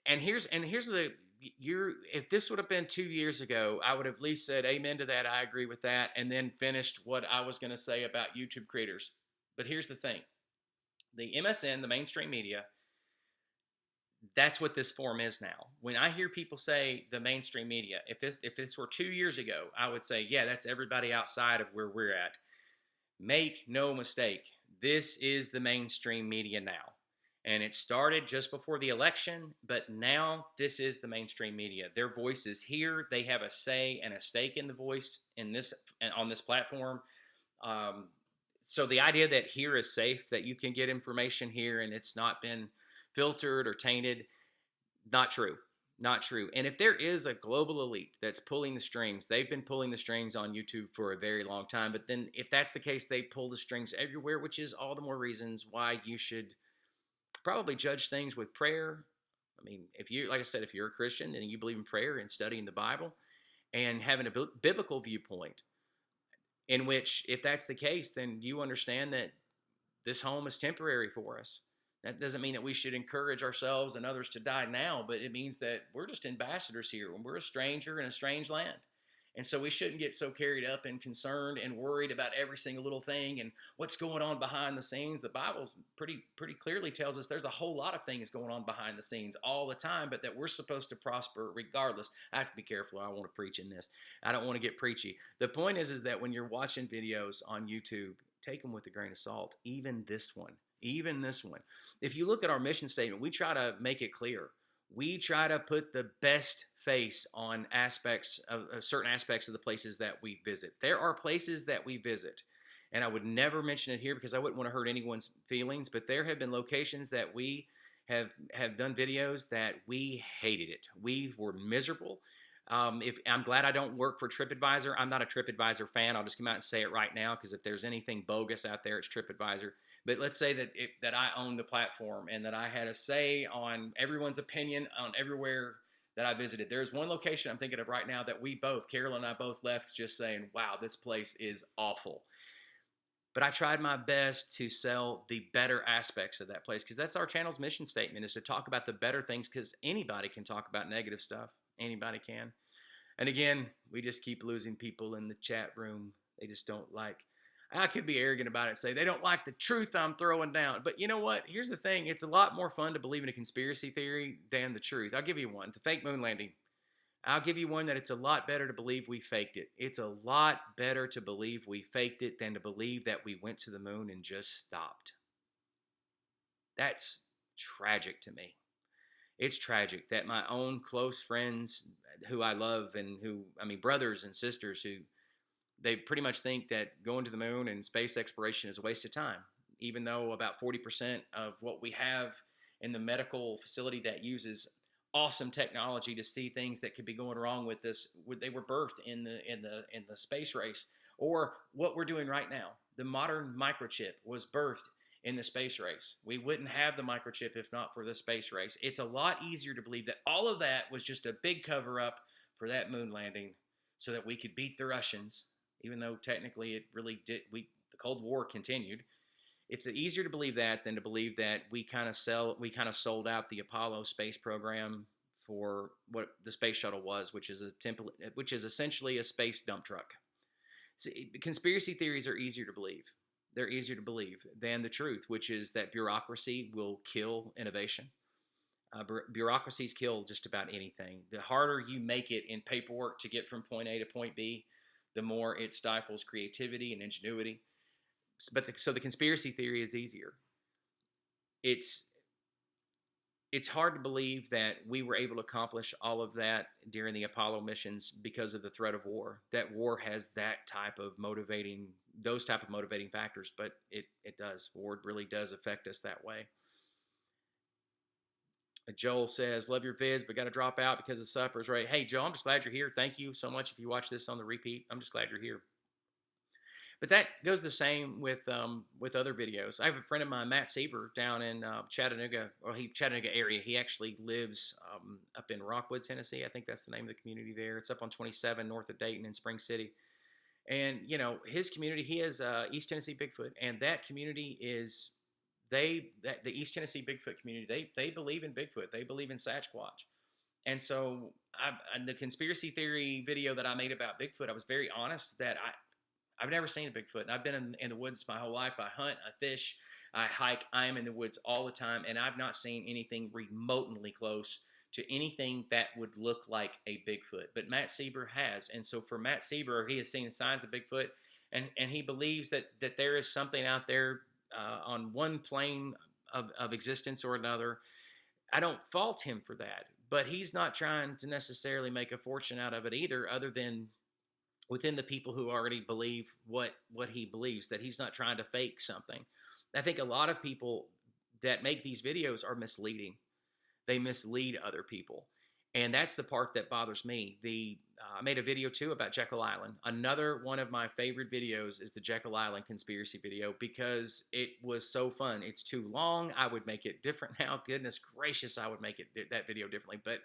And here's if this would have been 2 years ago, I would have at least said amen to that. I agree with that, and then finished what I was going to say about YouTube creators. But here's the thing: the MSN, the mainstream media, that's what this form is now. When I hear people say the mainstream media, if this were 2 years ago, I would say, yeah, that's everybody outside of where we're at. Make no mistake, this is the mainstream media now. And it started just before the election, but now this is the mainstream media. Their voice is here. They have a say and a stake in the voice on this platform. So the idea that here is safe, that you can get information here and it's not been filtered or tainted, not true. Not true. And if there is a global elite that's pulling the strings, they've been pulling the strings on YouTube for a very long time. But then, if that's the case, they pull the strings everywhere, which is all the more reasons why you should probably judge things with prayer. I mean, if you, like I said, if you're a Christian and you believe in prayer and studying the Bible and having a biblical viewpoint, in which, if that's the case, then you understand that this home is temporary for us. That doesn't mean that we should encourage ourselves and others to die now, but it means that we're just ambassadors here and we're a stranger in a strange land. And so we shouldn't get so carried up and concerned and worried about every single little thing and what's going on behind the scenes. The Bible pretty clearly tells us there's a whole lot of things going on behind the scenes all the time, but that we're supposed to prosper regardless. I have to be careful. I don't want to preach in this. I don't want to get preachy. The point is that when you're watching videos on YouTube, take them with a grain of salt. Even this one. Even this one. If you look at our mission statement, we try to make it clear. We try to put the best face on aspects of certain aspects of the places that we visit. There are places that we visit, and I would never mention it here because I wouldn't want to hurt anyone's feelings, but there have been locations that we have done videos that we hated it. We were miserable. If I'm glad I don't work for TripAdvisor. I'm not a TripAdvisor fan. I'll just come out and say it right now because if there's anything bogus out there, it's TripAdvisor. But let's say that I own the platform and that I had a say on everyone's opinion on everywhere that I visited. There's one location I'm thinking of right now that Carol and I both left just saying, wow, this place is awful. But I tried my best to sell the better aspects of that place because that's our channel's mission statement, is to talk about the better things, because anybody can talk about negative stuff. Anybody can. And again, we just keep losing people in the chat room. They just don't like. I could be arrogant about it and say they don't like the truth I'm throwing down. But you know what? Here's the thing. It's a lot more fun to believe in a conspiracy theory than the truth. I'll give you one. The fake moon landing. I'll give you one that it's a lot better to believe we faked it. It's a lot better to believe we faked it than to believe that we went to the moon and just stopped. That's tragic to me. It's tragic that my own close friends who I love and brothers and sisters, who they pretty much think that going to the moon and space exploration is a waste of time, even though about 40% of what we have in the medical facility that uses awesome technology to see things that could be going wrong with this, they were birthed in the space race. Or what we're doing right now, the modern microchip was birthed in the space race. We wouldn't have the microchip if not for the space race. It's a lot easier to believe that all of that was just a big cover up for that moon landing so that we could beat the Russians, even though technically it really did. The Cold War continued. It's easier to believe that than to believe that we kind of sold out the Apollo space program for what the space shuttle was, which is essentially a space dump truck. See, conspiracy theories are easier to believe. They're easier to believe than the truth, which is that bureaucracy will kill innovation. Bureaucracies kill just about anything. The harder you make it in paperwork to get from point A to point B, the more it stifles creativity and ingenuity. So the conspiracy theory is easier. It's hard to believe that we were able to accomplish all of that during the Apollo missions because of the threat of war. That war has those type of motivating factors, but it does. War really does affect us that way. Joel says, love your vids, but got to drop out because of suppers, right? Hey, Joel, I'm just glad you're here. Thank you so much. If you watch this on the repeat, I'm just glad you're here. But that goes the same with other videos. I have a friend of mine, Matt Seeber, down in Chattanooga area. He actually lives up in Rockwood, Tennessee. I think that's the name of the community there. It's up on 27 north of Dayton in Spring City. And, his community, he has East Tennessee Bigfoot. And that community is, the East Tennessee Bigfoot community, they believe in Bigfoot. They believe in Sasquatch. And so in the conspiracy theory video that I made about Bigfoot, I was very honest that I've never seen a Bigfoot. And I've been in the woods my whole life. I hunt, I fish, I hike. I am in the woods all the time, and I've not seen anything remotely close to anything that would look like a Bigfoot. But Matt Seeber has. And so for Matt Seeber, he has seen signs of Bigfoot, and he believes that there is something out there on one plane of existence or another. I don't fault him for that, but he's not trying to necessarily make a fortune out of it either, other than within the people who already believe what he believes, that he's not trying to fake something. I think a lot of people that make these videos are misleading. They mislead other people. And that's the part that bothers me. I made a video too about Jekyll Island. Another one of my favorite videos is the Jekyll Island conspiracy video because it was so fun. It's too long. I would make it different now. Goodness gracious, I would make that video differently. But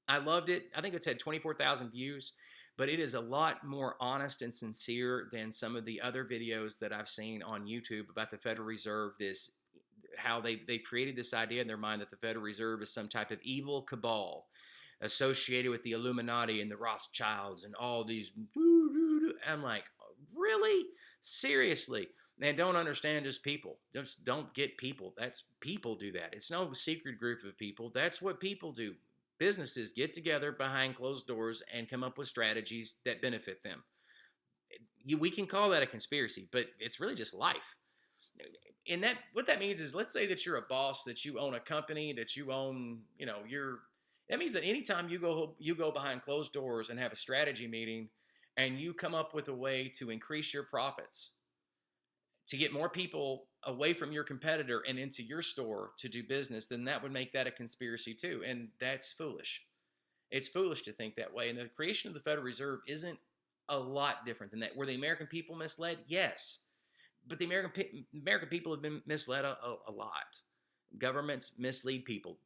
I loved it. I think it's had 24,000 views, but it is a lot more honest and sincere than some of the other videos that I've seen on YouTube about the Federal Reserve. How they created this idea in their mind that the Federal Reserve is some type of evil cabal associated with the Illuminati and the Rothschilds and all these. I'm like, really? Seriously? And don't understand just people. Just don't get people. That's people do that. It's no secret group of people. That's what people do. Businesses get together behind closed doors and come up with strategies that benefit them. We can call that a conspiracy, but it's really just life. And what that means is, let's say that you're a boss, that you own a company, that you own, that means that anytime you go behind closed doors and have a strategy meeting and you come up with a way to increase your profits, to get more people away from your competitor and into your store to do business, then that would make that a conspiracy too. And that's foolish. It's foolish to think that way. And the creation of the Federal Reserve isn't a lot different than that. Were the American people misled? Yes. But the American people have been misled a lot. Governments mislead people.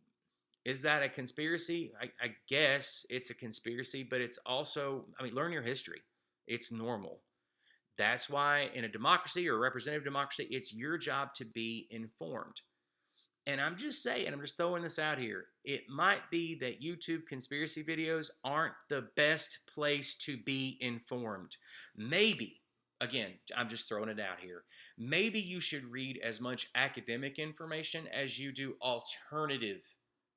Is that a conspiracy? I guess it's a conspiracy, but it's also, learn your history. It's normal. That's why in a democracy or a representative democracy, it's your job to be informed. And I'm just saying, I'm just throwing this out here. It might be that YouTube conspiracy videos aren't the best place to be informed. Maybe, again, I'm just throwing it out here. Maybe you should read as much academic information as you do alternative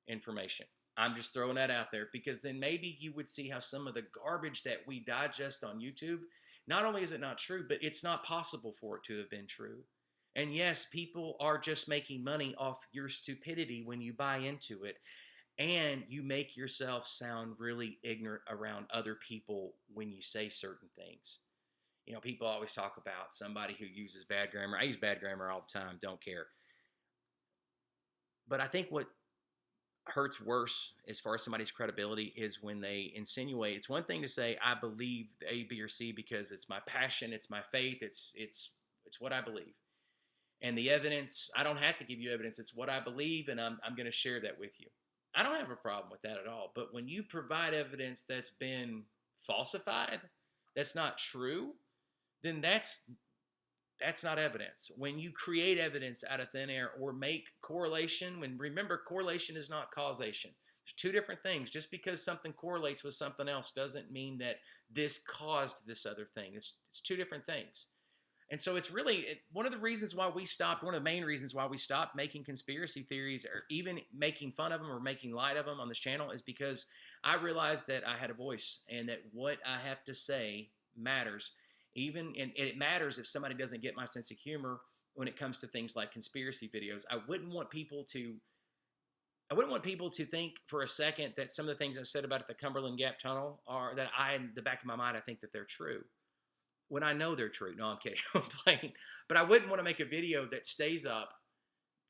information. I'm just throwing that out there because then maybe you would see how some of the garbage that we digest on YouTube, not only is it not true, but it's not possible for it to have been true. And yes, people are just making money off your stupidity when you buy into it. And you make yourself sound really ignorant around other people when you say certain things. People always talk about somebody who uses bad grammar. I use bad grammar all the time, don't care. But I think what hurts worse as far as somebody's credibility is when they insinuate. It's one thing to say, I believe A, B, or C because it's my passion, it's my faith, it's what I believe. And the evidence, I don't have to give you evidence. It's what I believe, and I'm going to share that with you. I don't have a problem with that at all. But when you provide evidence that's been falsified, that's not true, then that's not evidence. When you create evidence out of thin air or make correlation, remember, correlation is not causation. There's two different things. Just because something correlates with something else doesn't mean that this caused this other thing. It's two different things. And so it's really one of the main reasons why we stopped making conspiracy theories or even making fun of them or making light of them on this channel is because I realized that I had a voice and that what I have to say matters. And it matters if somebody doesn't get my sense of humor when it comes to things like conspiracy videos. I wouldn't want people to think for a second that some of the things I said about the Cumberland Gap Tunnel are that in the back of my mind, I think that they're true. When I know they're true. No, I'm kidding. I'm playing. But I wouldn't want to make a video that stays up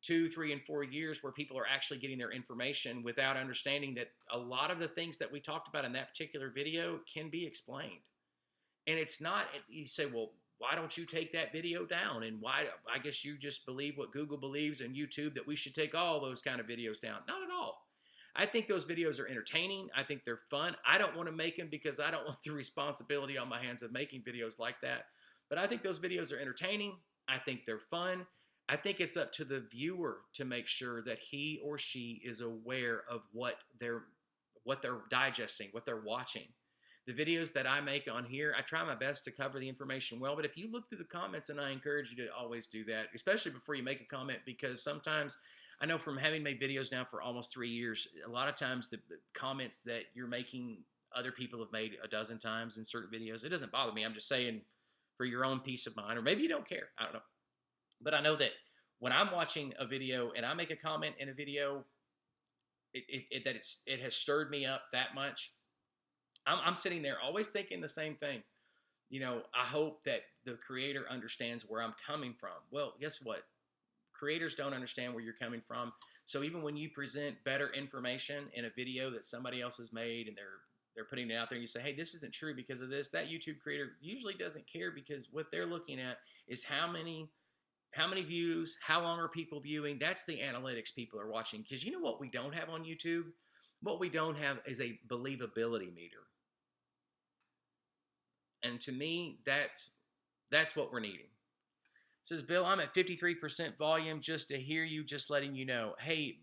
2, 3, and 4 years where people are actually getting their information without understanding that a lot of the things that we talked about in that particular video can be explained. And it's not, you say, well, why don't you take that video down? And why, I guess you just believe what Google believes and YouTube, that we should take all those kind of videos down. Not at all. I think those videos are entertaining. I think they're fun. I don't want to make them because I don't want the responsibility on my hands of making videos like that. But I think those videos are entertaining. I think they're fun. I think it's up to the viewer to make sure that he or she is aware of what they're digesting, what they're watching. The videos that I make on here, I try my best to cover the information well, but if you look through the comments, and I encourage you to always do that, especially before you make a comment, because sometimes, I know from having made videos now for almost 3 years, a lot of times the comments that you're making, other people have made a dozen times in certain videos. It doesn't bother me. I'm just saying for your own peace of mind, or maybe you don't care. I don't know. But I know that when I'm watching a video and I make a comment in a video, it has stirred me up that much. I'm sitting there always thinking the same thing. I hope that the creator understands where I'm coming from. Well, guess what? creators don't understand where you're coming from. So even when you present better information in a video that somebody else has made and they're putting it out there, and you say, hey, this isn't true because of this, that YouTube creator usually doesn't care, because what they're looking at is how many views, how long are people viewing. That's the analytics people are watching. Because you know what we don't have on YouTube? What we don't have is a believability meter. And to me, that's what we're needing. Says Bill, I'm at 53% volume just to hear you, just letting you know. Hey,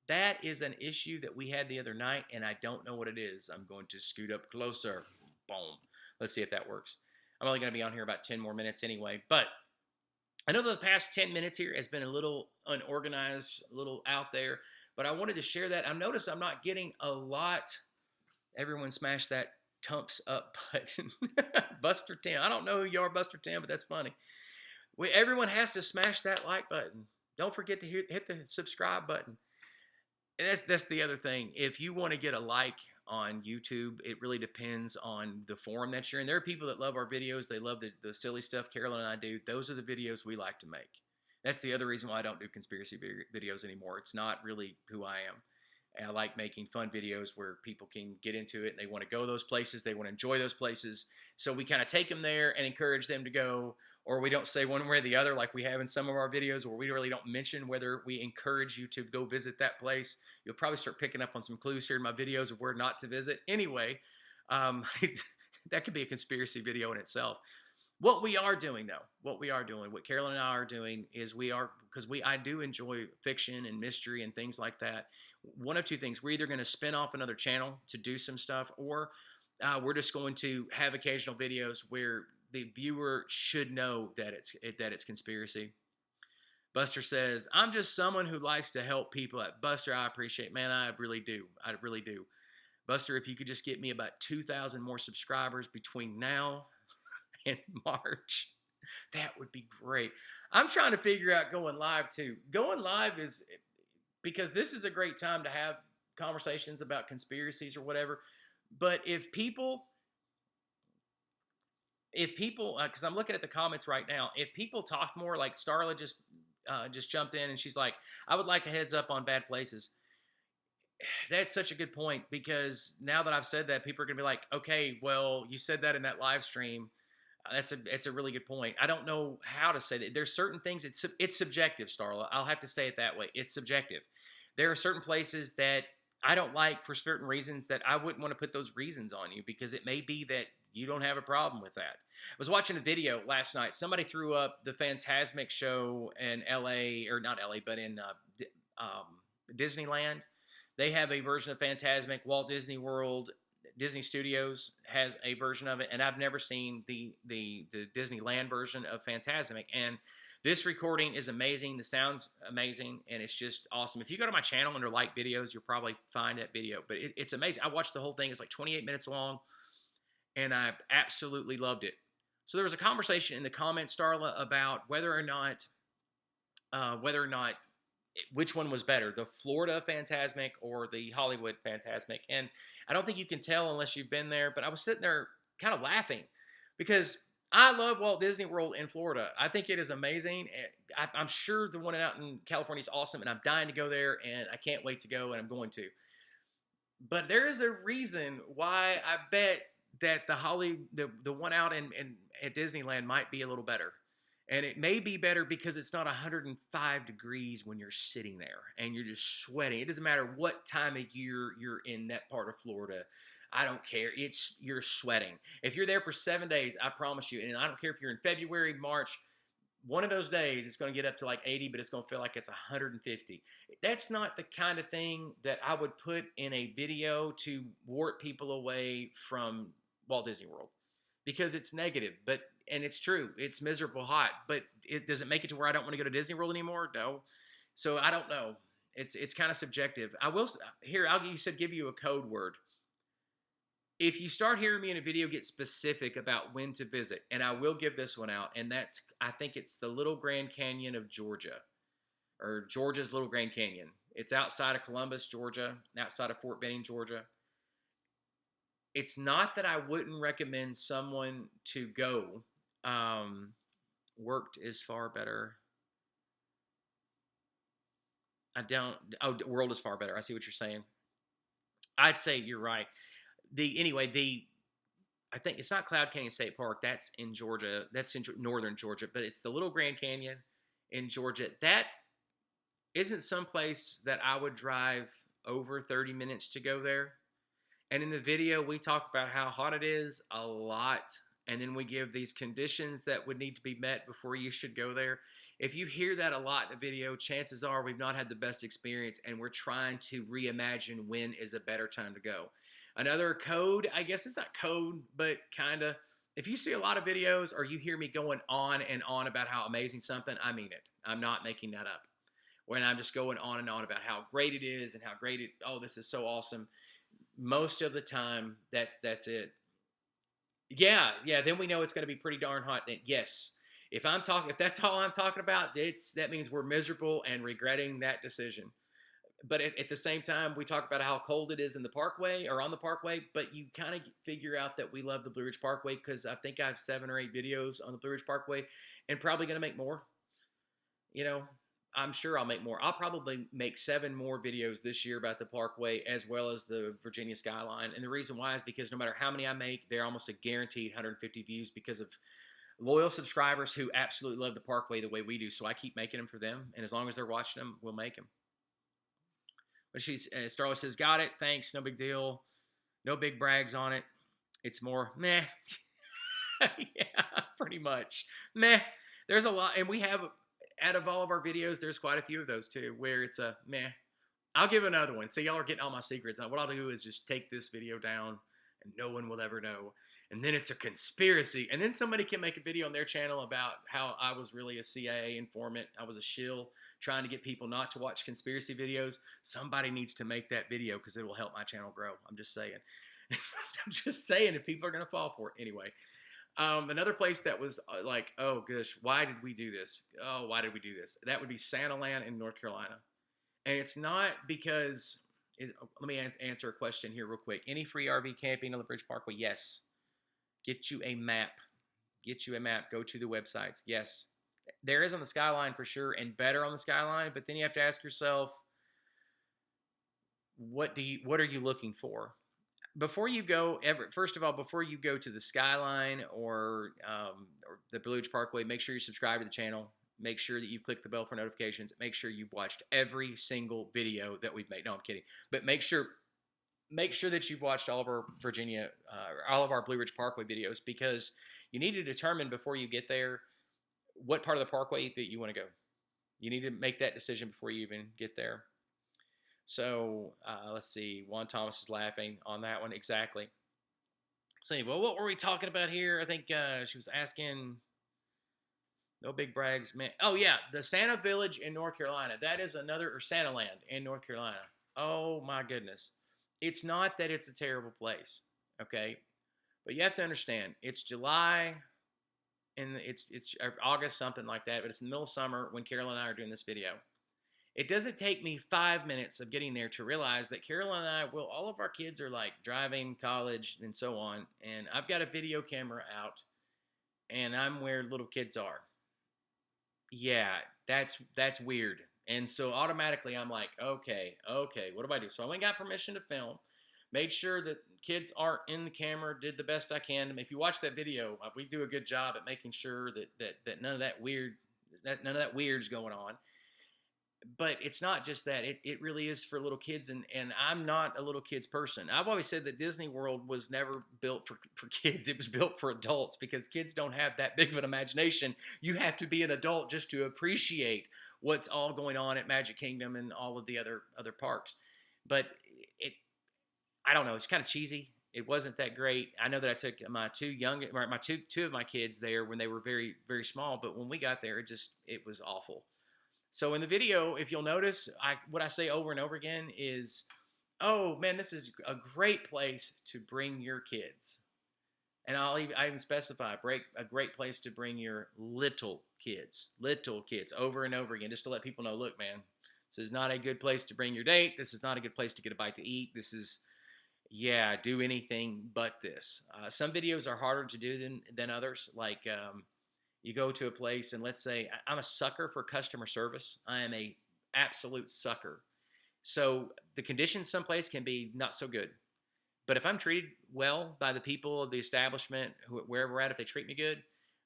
that is an issue that we had the other night, and I don't know what it is. I'm going to scoot up closer. Boom. Let's see if that works. I'm only going to be on here about 10 more minutes anyway. But I know the past 10 minutes here has been a little unorganized, a little out there, but I wanted to share that. I've noticed I'm not getting a lot. Everyone smash that thumbs up button. Buster Tim. I don't know who you are, Buster Tim, but that's funny. Everyone has to smash that like button. Don't forget to hit the subscribe button. And that's the other thing. If you want to get a like on YouTube, it really depends on the forum that you're in. There are people that love our videos. They love the silly stuff Carolyn and I do. Those are the videos we like to make. That's the other reason why I don't do conspiracy videos anymore. It's not really who I am. And I like making fun videos where people can get into it and they want to go those places. They want to enjoy those places. So we kind of take them there and encourage them to go, or we don't say one way or the other like we have in some of our videos where we really don't mention whether we encourage you to go visit that place. You'll probably start picking up on some clues here in my videos of where not to visit. Anyway, that could be a conspiracy video in itself. What we are doing, though, what Carolyn and I are doing is because I do enjoy fiction and mystery and things like that. One of two things: we're either going to spin off another channel to do some stuff, or we're just going to have occasional videos where the viewer should know that it's conspiracy. Buster says, I'm just someone who likes to help people. Buster, I appreciate, man, I really do. Buster, if you could just get me about 2,000 more subscribers between now and March, that would be great. I'm trying to figure out going live too. Going live is because this is a great time to have conversations about conspiracies or whatever. But if people, because I'm looking at the comments right now, if people talk more, like Starla just jumped in and she's like, I would like a heads up on bad places. That's such a good point, because now that I've said that, people are going to be like, okay, well, you said that in that live stream. It's a really good point. I don't know how to say that. There's certain things, it's subjective, Starla. I'll have to say it that way. It's subjective. There are certain places that I don't like for certain reasons that I wouldn't want to put those reasons on you, because it may be that you don't have a problem with that. I was watching a video last night. Somebody threw up the Phantasmic show in LA, or not LA, but in Disneyland. They have a version of Phantasmic. Walt Disney World, Disney Studios has a version of it, and I've never seen the Disneyland version of Phantasmic. And this recording is amazing. The sound's amazing, and it's just awesome. If you go to my channel under like videos, you'll probably find that video. But it's amazing. I watched the whole thing. It's like 28 minutes long, and I absolutely loved it. So there was a conversation in the comments, Starla, about whether or not which one was better, the Florida Phantasmic or the Hollywood Phantasmic. And I don't think you can tell unless you've been there, but I was sitting there kind of laughing because I love Walt Disney World in Florida. I think it is amazing. I'm sure the one out in California is awesome, and I'm dying to go there, and I can't wait to go, and I'm going to. But there is a reason why I bet that the one out at Disneyland might be a little better. And it may be better because it's not 105 degrees when you're sitting there and you're just sweating. It doesn't matter what time of year you're in that part of Florida. I don't care. You're sweating. If you're there for 7 days, I promise you, and I don't care if you're in February, March, one of those days it's going to get up to like 80, but it's going to feel like it's 150. That's not the kind of thing that I would put in a video to ward people away from Walt Disney World, because it's negative. And it's true, it's miserable hot, but does it make it to where I don't want to go to Disney World anymore? No. So I don't know. It's kind of subjective. You said give you a code word. If you start hearing me in a video get specific about when to visit, and I will give this one out, and I think it's the Little Grand Canyon of Georgia, or Georgia's Little Grand Canyon. It's outside of Columbus, Georgia, outside of Fort Benning, Georgia. It's not that I wouldn't recommend someone to go. Worked is far better. I don't. Oh, world is far better. I see what you're saying. I'd say you're right. The I think it's not Cloud Canyon State Park. That's in Georgia. That's in northern Georgia, but it's the Little Grand Canyon in Georgia. That isn't someplace that I would drive over 30 minutes to go there. And in the video, we talk about how hot it is a lot. And then we give these conditions that would need to be met before you should go there. If you hear that a lot in the video, chances are we've not had the best experience and we're trying to reimagine when is a better time to go. Another code, I guess it's not code, but kind of. If you see a lot of videos or you hear me going on and on about how amazing something, I mean it. I'm not making that up. When I'm just going on and on about how great it is and how great it, oh, this is so awesome. Most of the time, that's it. Yeah, yeah. Then we know it's going to be pretty darn hot. Then yes, if that's all I'm talking about, that means we're miserable and regretting that decision. But at the same time, we talk about how cold it is in the parkway or on the parkway. But you kind of figure out that we love the Blue Ridge Parkway because I think I have 7 or 8 videos on the Blue Ridge Parkway, and probably going to make more. You know, I'm sure I'll make more. I'll probably make 7 more videos this year about the Parkway as well as the Virginia skyline. And the reason why is because no matter how many I make, they're almost a guaranteed 150 views because of loyal subscribers who absolutely love the Parkway the way we do. So I keep making them for them. And as long as they're watching them, we'll make them. But Starla says, got it. Thanks. No big deal. No big brags on it. It's more meh. Yeah, pretty much. Meh. There's a lot. And we have out of all of our videos, there's quite a few of those too, where it's a meh. I'll give another one. So y'all are getting all my secrets. Now, what I'll do is just take this video down and no one will ever know. And then it's a conspiracy. And then somebody can make a video on their channel about how I was really a CIA informant. I was a shill trying to get people not to watch conspiracy videos. Somebody needs to make that video because it will help my channel grow. I'm just saying. I'm just saying if people are going to fall for it. Anyway. Another place that was like, oh gosh, why did we do this? Oh, why did we do this? That would be Santaland in North Carolina. And it's not because, let me answer a question here real quick. Any free RV camping on the Bridge Parkway? Yes. Get you a map. Get you a map. Go to the websites. Yes. There is on the Skyline for sure and better on the Skyline, but then you have to ask yourself, what are you looking for? Before you go, first of all, before you go to the Skyline or the Blue Ridge Parkway, make sure you subscribe to the channel. Make sure that you click the bell for notifications. Make sure you've watched every single video that we've made. No, I'm kidding. But make sure that you've watched all of our all of our Blue Ridge Parkway videos because you need to determine before you get there what part of the parkway that you want to go. You need to make that decision before you even get there. So let's see. Juan Thomas is laughing on that one. Exactly. So, well, what were we talking about here? I think she was asking. No big brags, man. Oh, yeah. The Santa Village in North Carolina. That is another, or Santa Land in North Carolina. Oh, my goodness. It's not that it's a terrible place, okay? But you have to understand, it's July and it's August, something like that, but it's in the middle of summer when Carol and I are doing this video. It doesn't take me 5 minutes of getting there to realize that Carol and I, well, all of our kids are like driving, college, and so on. And I've got a video camera out, and I'm where little kids are. Yeah, that's weird. And so automatically I'm like, okay, what do I do? So I went and got permission to film, made sure that kids aren't in the camera, did the best I can. If you watch that video, we do a good job at making sure that none of that weird's going on. But it's not just that. It really is for little kids, and I'm not a little kids person. I've always said that Disney World was never built for kids. It was built for adults because kids don't have that big of an imagination. You have to be an adult just to appreciate what's all going on at Magic Kingdom and all of the other parks. But I don't know. It's kind of cheesy. It wasn't that great. I know that I took my two of my kids there when they were very, very small. But when we got there, it was awful. So in the video, if you'll notice, what I say over and over again is, oh, man, this is a great place to bring your kids. And I even specify a great place to bring your little kids, over and over again, just to let people know, look, man, this is not a good place to bring your date. This is not a good place to get a bite to eat. This is, yeah, do anything but this. Some videos are harder to do than others, like you go to a place and let's say I'm a sucker for customer service. I am a absolute sucker. So the conditions someplace can be not so good. But if I'm treated well by the people of the establishment, wherever we're at, if they treat me good,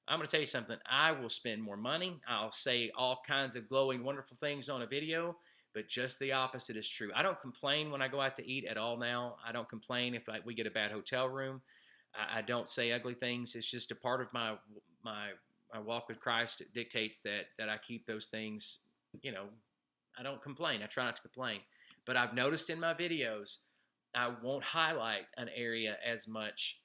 I'm going to tell you something. I will spend more money. I'll say all kinds of glowing, wonderful things on a video, but just the opposite is true. I don't complain when I go out to eat at all now. I don't complain if we get a bad hotel room. I don't say ugly things. It's just a part of my my walk with Christ. It dictates that I keep those things. You know, I don't complain. I try not to complain. But I've noticed in my videos, I won't highlight an area as much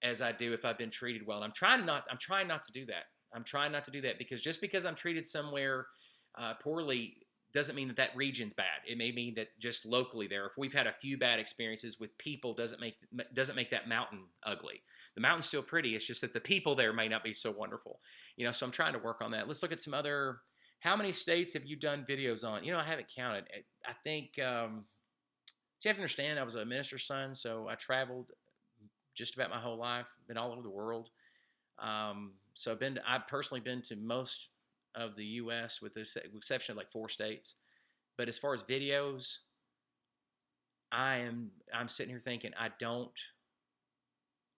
as I do if I've been treated well. And I'm trying not to do that. I'm trying not to do that because just because I'm treated somewhere poorly doesn't mean that that region's bad. It may mean that just locally there, if we've had a few bad experiences with people, doesn't make that mountain ugly. The mountain's still pretty. It's just that the people there may not be so wonderful. So I'm trying to work on that. Let's look at some other. How many states have you done videos on? I haven't counted. I think. So you have to understand, I was a minister's son, so I traveled just about my whole life. Been all over the world. So I've personally been to most of the U.S. with the exception of like 4 states. But as far as videos, I'm sitting here thinking I don't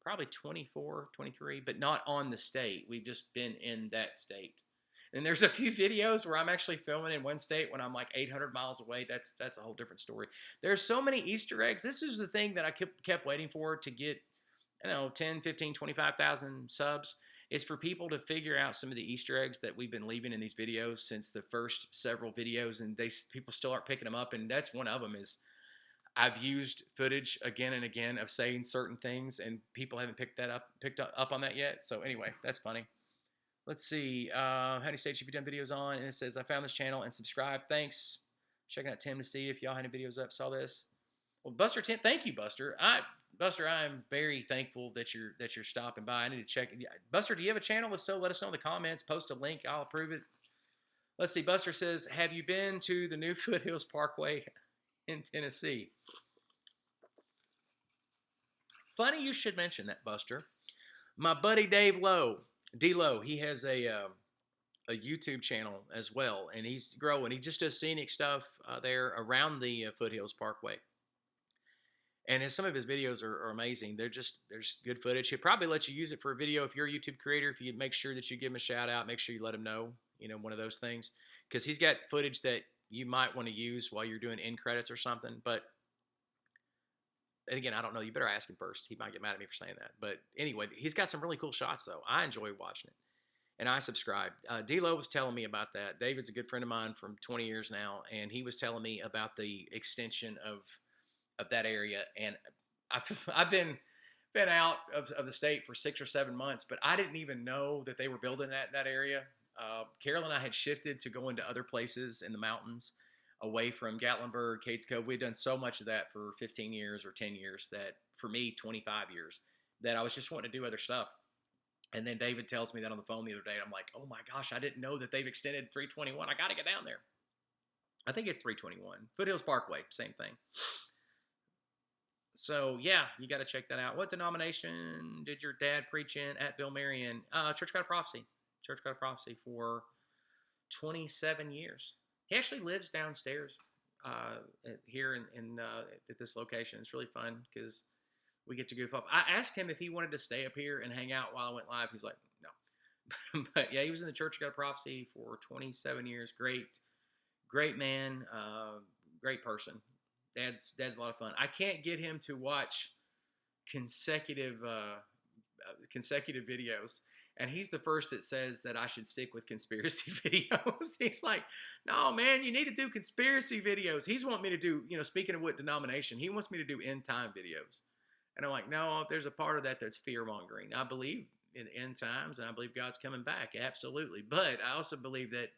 probably 24, 23, but not on the state. We've just been in that state. And there's a few videos where I'm actually filming in one state when I'm like 800 miles away. That's a whole different story. There's so many Easter eggs. This is the thing that I kept waiting for to get, 10, 15, 25,000 subs. Is for people to figure out some of the Easter eggs that we've been leaving in these videos since the first several videos, and people still aren't picking them up. And that's one of them. Is I've used footage again and again of saying certain things, and people haven't picked up on that yet. So anyway, that's funny. Let's see. How many states have you done videos on? And it says, I found this channel and subscribe. Thanks. Checking out Tim to see if y'all had any videos up. Saw this. Well, Buster Tim, thank you, Buster. Buster, I am very thankful that you're stopping by. I need to check. Buster, do you have a channel? If so, let us know in the comments. Post a link. I'll approve it. Let's see. Buster says, have you been to the new Foothills Parkway in Tennessee? Funny you should mention that, Buster. My buddy Dave Lowe. D-Lo, he has a YouTube channel as well, and he's growing. He just does scenic stuff there around the Foothills Parkway. And some of his videos are amazing. There's good footage. He'll probably let you use it for a video if you're a YouTube creator. If you make sure that you give him a shout out, make sure you let him know, one of those things. Because he's got footage that you might want to use while you're doing end credits or something. But and again, I don't know. You better ask him first. He might get mad at me for saying that. But anyway, he's got some really cool shots, though. I enjoy watching it. And I subscribe. D-Lo was telling me about that. David's a good friend of mine from 20 years now. And he was telling me about the extension of that area. And I've been out of the state for 6 or 7 months, but I didn't even know that they were building that area. Carol and I had shifted to go into other places in the mountains, away from Gatlinburg, Cades Cove. We'd done so much of that for 15 years or 10 years that, for me, 25 years, that I was just wanting to do other stuff. And then David tells me that on the phone the other day. And I'm like, oh my gosh, I didn't know that they've extended 321. I got to get down there. I think it's 321. Foothills Parkway, same thing. So, yeah, you got to check that out. What denomination did your dad preach in at Bill Marion? Church God of Prophecy. Church God of Prophecy for 27 years. He actually lives downstairs here at this location. It's really fun because we get to goof off. I asked him if he wanted to stay up here and hang out while I went live. He's like, no. But yeah, he was in the Church of God of Prophecy for 27 years. Great man, great person. Dad's a lot of fun. I can't get him to watch consecutive videos. And he's the first that says that I should stick with conspiracy videos. He's like, no, man, you need to do conspiracy videos. He's wanting me to do, speaking of what denomination, he wants me to do end time videos. And I'm like, no, there's a part of that that's fear mongering. I believe in end times and I believe God's coming back. Absolutely. But I also believe that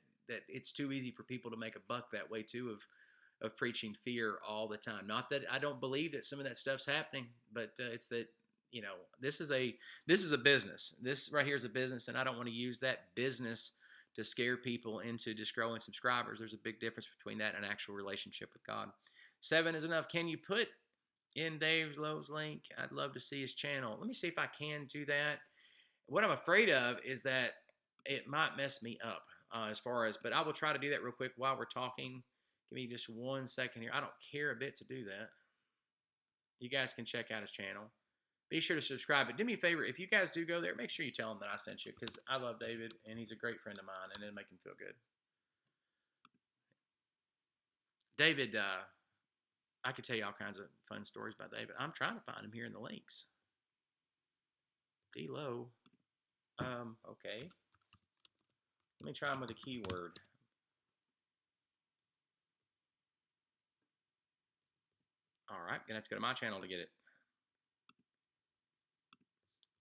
it's too easy for people to make a buck that way too of preaching fear all the time. Not that I don't believe that some of that stuff's happening, but it's that, this is a business. This right here is a business, and I don't want to use that business to scare people into just growing subscribers. There's a big difference between that and an actual relationship with God. 7 is enough. Can you put in Dave Lowe's link? I'd love to see his channel. Let me see if I can do that. What I'm afraid of is that it might mess me up but I will try to do that real quick while we're talking. Give me just 1 second here. I don't care a bit to do that. You guys can check out his channel. Be sure to subscribe. But do me a favor, if you guys do go there, make sure you tell him that I sent you, because I love David, and he's a great friend of mine, and it'll make him feel good. David, I could tell you all kinds of fun stories about David. I'm trying to find him here in the links. D-Lo. Okay. Let me try him with a keyword. All right, gonna have to go to my channel to get it.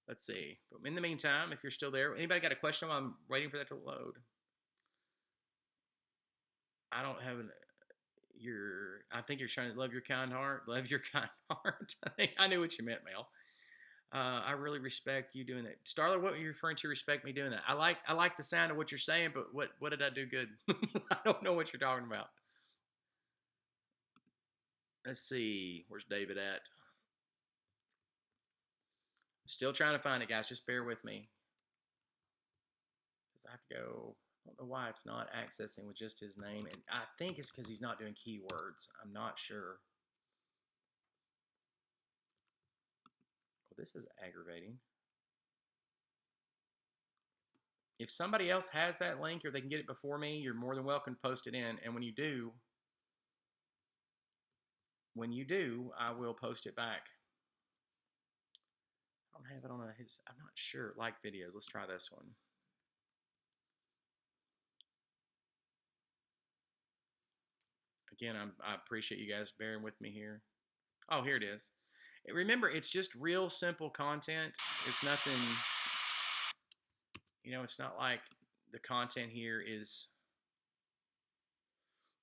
Let's see. But in the meantime, if you're still there, anybody got a question while I'm waiting for that to load? I don't have I think you're trying to love your kind heart. Love your kind heart. I knew what you meant, Mel. I really respect you doing that. Starla, what were you referring to? Respect me doing that. I like the sound of what you're saying, but what did I do good? I don't know what you're talking about. Let's see. Where's David at? Still trying to find it, guys. Just bear with me. Because I have to go. I don't know why it's not accessing with just his name. And I think it's because he's not doing keywords. I'm not sure. Well, this is aggravating. If somebody else has that link or they can get it before me, you're more than welcome to post it in. And when you do, I will post it back. I don't have it on I'm not sure. Like videos. Let's try this one. Again, I appreciate you guys bearing with me here. Oh, here it is. Remember, it's just real simple content. It's nothing, it's not like the content here is,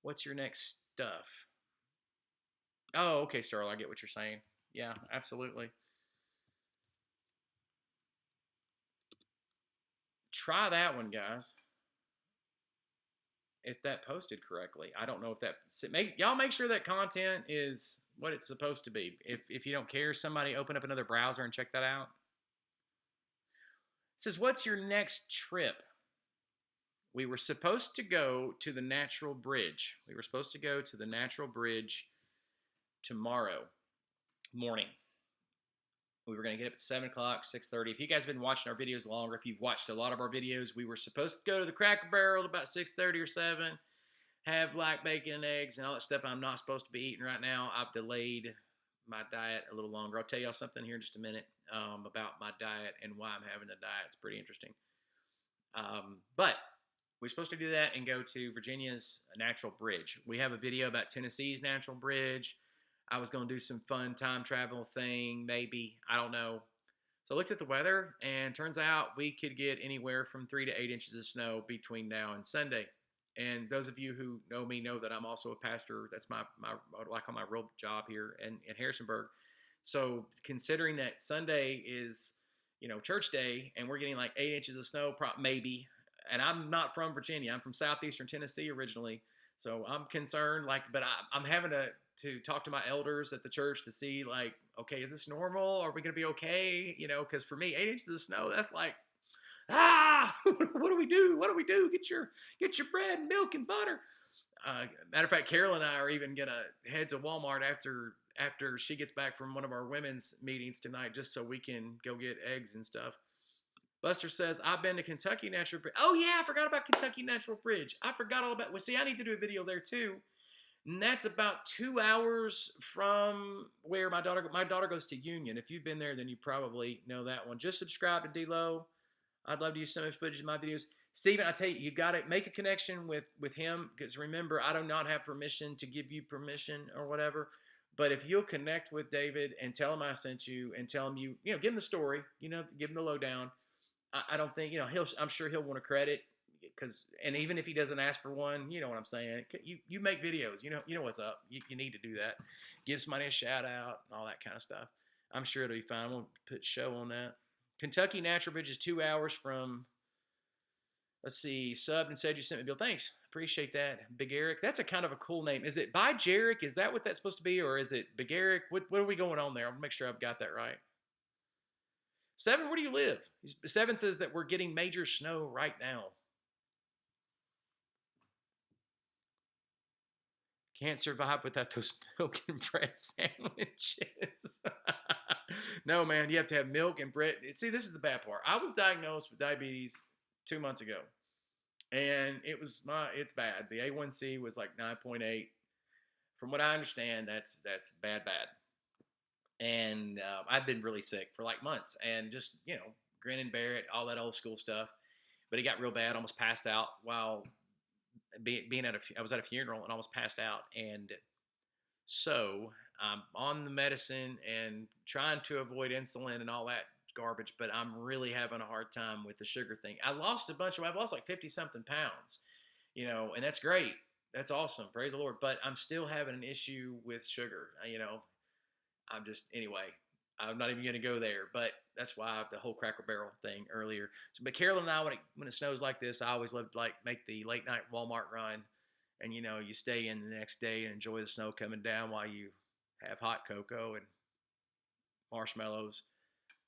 what's your next stuff? Oh, okay, Starla, I get what you're saying. Yeah, absolutely. Try that one, guys. If that posted correctly. I don't know if that, y'all make sure that content is what it's supposed to be. If you don't care, somebody open up another browser and check that out. It says, what's your next trip? We were supposed to go to the Natural Bridge. We were supposed to go to the Natural Bridge tomorrow morning. We were going to get up at 7 o'clock, 6:30. If you guys have been watching our videos longer, if you've watched a lot of our videos, we were supposed to go to the Cracker Barrel at about 6:30 or 7, have like bacon and eggs and all that stuff I'm not supposed to be eating right now. I've delayed my diet a little longer. I'll tell y'all something here in just a minute about my diet and why I'm having the diet. It's pretty interesting. But we're supposed to do that and go to Virginia's Natural Bridge. We have a video about Tennessee's Natural Bridge. I was going to do some fun time travel thing, maybe. I don't know. So I looked at the weather, and turns out we could get anywhere from 3 to 8 inches of snow between now and Sunday. And those of you who know me know that I'm also a pastor. That's my what I call my real job here in Harrisonburg. So considering that Sunday is, church day, and we're getting like 8 inches of snow, maybe. And I'm not from Virginia. I'm from southeastern Tennessee originally. So I'm concerned, but I'm having to talk to my elders at the church to see, okay, is this normal? Are we going to be okay? Because for me, 8 inches of snow, that's like, what do we do? What do we do? Get your bread, milk, and butter. Matter of fact, Carol and I are even going to head to Walmart after she gets back from one of our women's meetings tonight, just so we can go get eggs and stuff. Buster says, I've been to Kentucky Natural Bridge. Oh, yeah, I forgot about Kentucky Natural Bridge. I forgot all about, well, see, I need to do a video there, too. And that's about 2 hours from where my daughter goes to Union. If you've been there, then you probably know that one. Just subscribe to D-Lo. I'd love to use some of the footage in my videos. Steven, I tell you, you got to make a connection with him, because remember, I do not have permission to give you permission or whatever. But if you'll connect with David and tell him I sent you, and tell him give him the story, give him the lowdown. I don't think, I'm sure he'll want a credit, and even if he doesn't ask for one, you know what I'm saying. You make videos, you know what's up. You need to do that. Give somebody a shout out and all that kind of stuff. I'm sure it'll be fine. I won't put show on that. Kentucky Natural Bridge is 2 hours from, let's see, subbed and said you sent me a bill. Thanks. Appreciate that. Big Eric. That's a kind of a cool name. Is it by Jarek? Is that what that's supposed to be? Or is it Big Eric? What are we going on there? I'll make sure I've got that right. 7, where do you live? 7 says that we're getting major snow right now. Can't survive without those milk and bread sandwiches. No, man, you have to have milk and bread. See, this is the bad part. I was diagnosed with diabetes 2 months ago, and it's bad. The A1C was like 9.8. From what I understand, that's bad, bad. And I'd been really sick for like months, and just grin and bear it, all that old school stuff. But it got real bad. Almost passed out while being I was at a funeral and almost passed out. And so I'm on the medicine and trying to avoid insulin and all that garbage, but I'm really having a hard time with the sugar thing. I've lost like 50 something pounds, and that's great. That's awesome. Praise the Lord. But I'm still having an issue with sugar. I'm just, anyway, I'm not even going to go there, but that's why the whole Cracker Barrel thing earlier. So, but Carolyn and I, when it snows like this, I always love to like make the late night Walmart run, and you stay in the next day and enjoy the snow coming down while you have hot cocoa and marshmallows,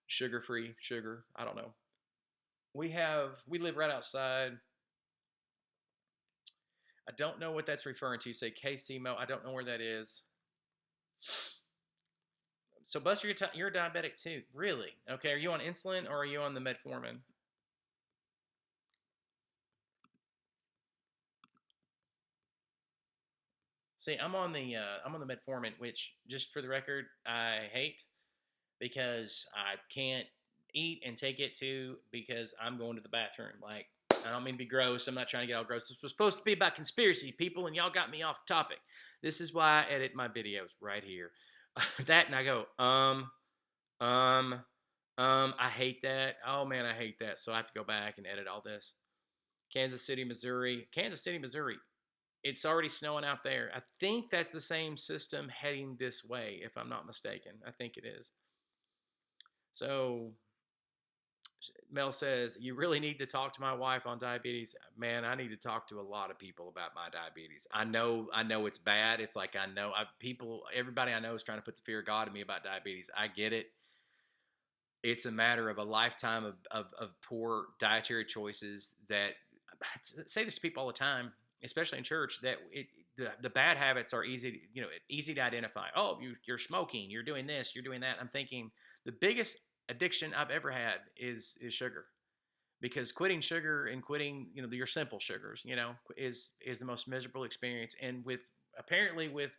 sugar-free sugar. I don't know. We live right outside. I don't know what that's referring to. You say KCMO. I don't know where that is. So Buster, you're a diabetic too, really? Okay, are you on insulin or are you on the metformin? See, I'm on the metformin, which, just for the record, I hate because I can't eat and take it too because I'm going to the bathroom. Like, I don't mean to be gross. I'm not trying to get all gross. This was supposed to be about conspiracy, people, and y'all got me off topic. This is why I edit my videos right here. That, and I go, um, I hate that. Oh man, I hate that. So I have to go back and edit all this. Kansas City, Missouri. Kansas City, Missouri. It's already snowing out there. I think that's the same system heading this way, if I'm not mistaken. I think it is. So Mel says, you really need to talk to my wife on diabetes. Man, I need to talk to a lot of people about my diabetes. I know it's bad. It's like, everybody I know is trying to put the fear of God in me about diabetes. I get it. It's a matter of a lifetime of poor dietary choices that I say this to people all the time, especially in church, that the bad habits are easy to identify. Oh, you're smoking, you're doing this, you're doing that. I'm thinking the biggest addiction I've ever had is sugar, because quitting sugar and quitting your simple sugars is the most miserable experience. And apparently with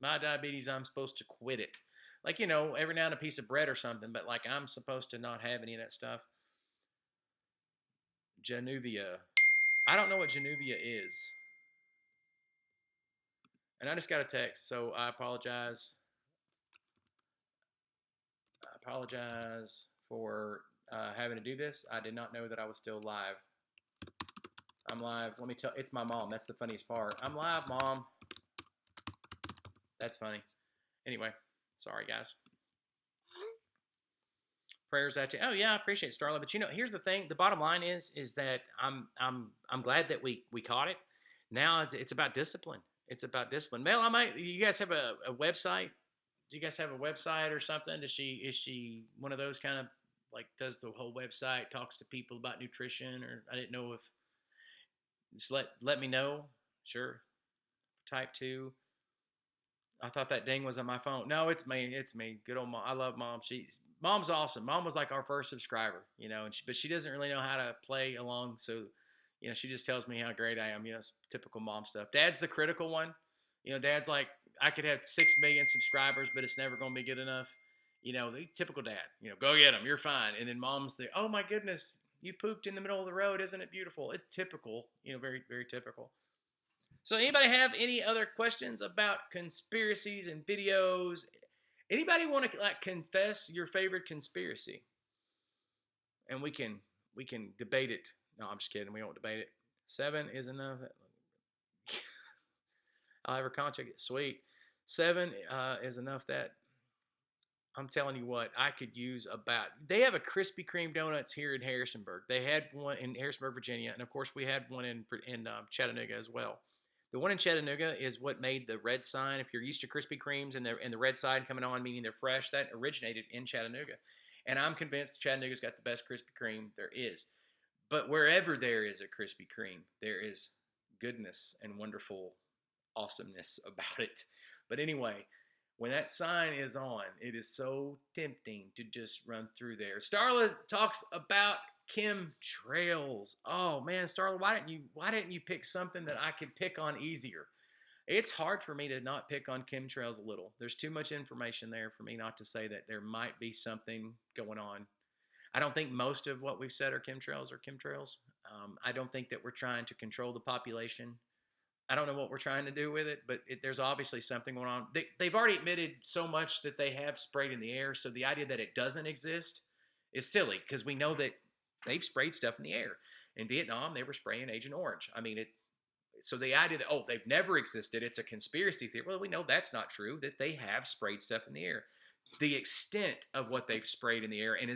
my diabetes, I'm supposed to quit it, like every now and a piece of bread or something, but like I'm supposed to not have any of that stuff. Januvia, I don't know what Januvia is, and I just got a text, so I apologize. For having to do this. I did not know that I was still live. I'm live. Let me tell. It's my mom. That's the funniest part. I'm live, Mom. That's funny. Anyway, sorry guys. Prayers out to you. Oh yeah, I appreciate it, Starla. But here's the thing. The bottom line is that I'm glad that we caught it. Now it's about discipline. It's about discipline. Mel, you guys have a website? Do you guys have a website or something? Is she one of those kind of, like, does the whole website, talks to people about nutrition? Or I didn't know if, just let me know. Sure. Type 2. I thought that ding was on my phone. No, it's me. It's me. Good old Mom. I love Mom. Mom's awesome. Mom was like our first subscriber, but she doesn't really know how to play along. So, she just tells me how great I am. Typical mom stuff. Dad's the critical one. Dad's like, I could have 6 million subscribers, but it's never going to be good enough. The typical dad, go get them. You're fine. And then Mom's the, oh my goodness, you pooped in the middle of the road. Isn't it beautiful? It's typical, very, very typical. So anybody have any other questions about conspiracies and videos? Anybody want to confess your favorite conspiracy? And we can debate it. No, I'm just kidding. We won't debate it. 7 is enough. I'll have her contact it. Sweet. 7 is enough. That I'm telling you what, I could use about. They have a Krispy Kreme donuts here in Harrisonburg. They had one in Harrisonburg, Virginia, and of course we had one in Chattanooga as well. The one in Chattanooga is what made the red sign. If you're used to Krispy Kremes and the red sign coming on, meaning they're fresh, that originated in Chattanooga. And I'm convinced Chattanooga's got the best Krispy Kreme there is. But wherever there is a Krispy Kreme, there is goodness and wonderful awesomeness about it. But anyway, when that sign is on, it is so tempting to just run through there. Starla talks about chemtrails. Oh man, Starla, why didn't you pick something that I could pick on easier? It's hard for me to not pick on chemtrails a little. There's too much information there for me not to say that there might be something going on. I don't think most of what we've said are chemtrails or chemtrails. I don't think that we're trying to control the population. I don't know what we're trying to do with it, but there's obviously something going on. They've already admitted so much that they have sprayed in the air, so the idea that it doesn't exist is silly because we know that they've sprayed stuff in the air. In Vietnam, they were spraying Agent Orange. I mean, so the idea that they've never existed, it's a conspiracy theory. Well, we know that's not true. That they have sprayed stuff in the air. The extent of what they've sprayed in the air, and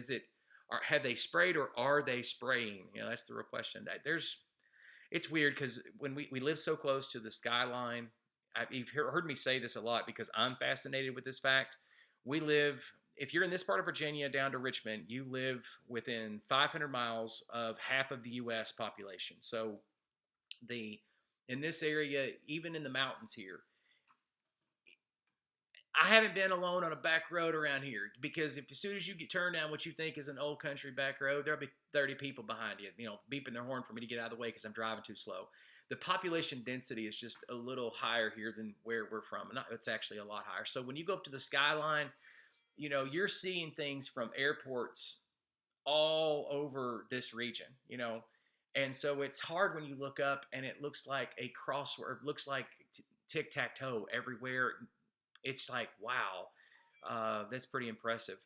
have they sprayed or are they spraying? That's the real question. It's weird because when we live so close to the skyline, you've heard me say this a lot because I'm fascinated with this fact. We live, if you're in this part of Virginia down to Richmond, you live within 500 miles of half of the U.S. population. So the in this area, even in the mountains here, I haven't been alone on a back road around here because as soon as you get turned down what you think is an old country back road, there'll be 30 people behind you, beeping their horn for me to get out of the way because I'm driving too slow. The population density is just a little higher here than where we're from. It's actually a lot higher. So when you go up to the skyline, you're seeing things from airports all over this region. And so it's hard when you look up and it looks like a crossword, looks like tic-tac-toe everywhere. It's like, wow, that's pretty impressive.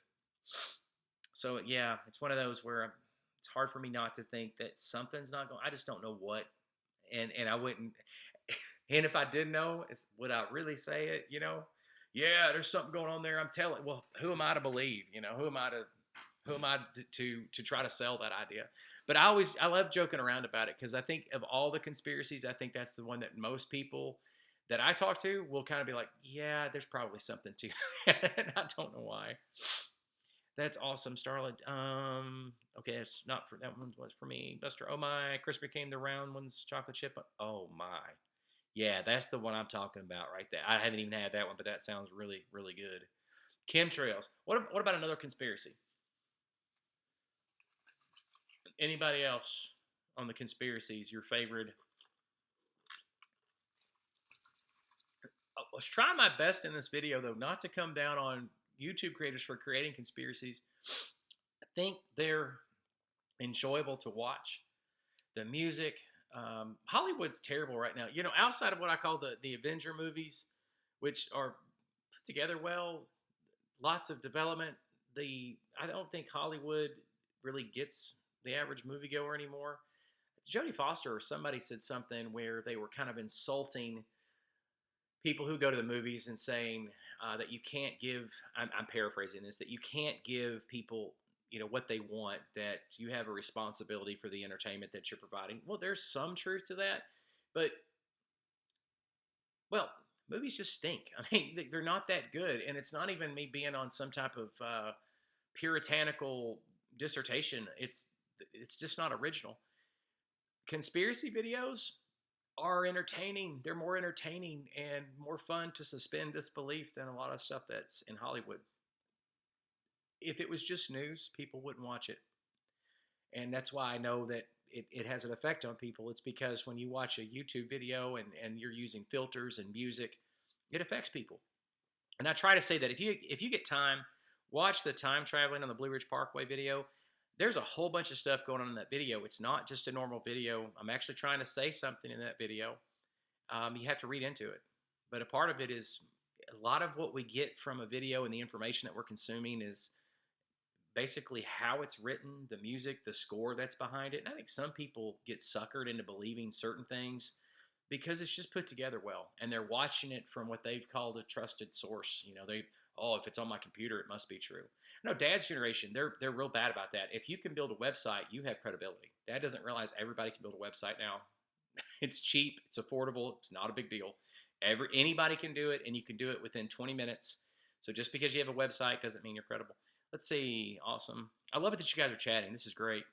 So yeah, it's one of those where it's hard for me not to think that something's not going. I just don't know what, and I wouldn't. And if I did know, would I really say it? Yeah, there's something going on there. I'm telling. Well, who am I to believe? Who am I to try to sell that idea? But I love joking around about it because I think of all the conspiracies, I think that's the one that most people that I talk to will kind of be like, yeah, there's probably something to that. And I don't know why. That's awesome, Starlet. Okay, it's not for that one was for me. Buster, oh my, Krispy Kreme, the round ones, chocolate chip. Oh my, yeah, that's the one I'm talking about right there. I haven't even had that one, but that sounds really, really good. Chemtrails. What about another conspiracy? Anybody else on the conspiracies? Your favorite? I was trying my best in this video though, not to come down on YouTube creators for creating conspiracies. I think they're enjoyable to watch. The music, Hollywood's terrible right now. Outside of what I call the Avenger movies, which are put together well, lots of development. I don't think Hollywood really gets the average moviegoer anymore. Jodie Foster or somebody said something where they were kind of insulting people who go to the movies and saying that you can't give. I'm paraphrasing this. That you can't give people what they want. That you have a responsibility for the entertainment that you're providing. Well, there's some truth to that, but well, movies just stink. I mean, they're not that good, and it's not even me being on some type of puritanical dissertation. It's just not original. Conspiracy videos are entertaining. They're more entertaining and more fun to suspend disbelief than a lot of stuff that's in Hollywood. If it was just news, people wouldn't watch it. And that's why I know that it has an effect on people. It's because when you watch a YouTube video and you're using filters and music, it affects people. And I try to say that if you get time, watch the time traveling on the Blue Ridge Parkway video. There's a whole bunch of stuff going on in that video. It's not just a normal video. I'm actually trying to say something in that video. You have to read into it. But a part of it is a lot of what we get from a video and the information that we're consuming is basically how it's written, the music, the score that's behind it. And I think some people get suckered into believing certain things because it's just put together well. And they're watching it from what they've called a trusted source. If it's on my computer, it must be true. No, Dad's generation, they're real bad about that. If you can build a website, you have credibility. Dad doesn't realize everybody can build a website now. It's cheap, it's affordable, it's not a big deal. Anybody can do it, and you can do it within 20 minutes. So just because you have a website doesn't mean you're credible. Let's see. Awesome. I love it that you guys are chatting. This is great.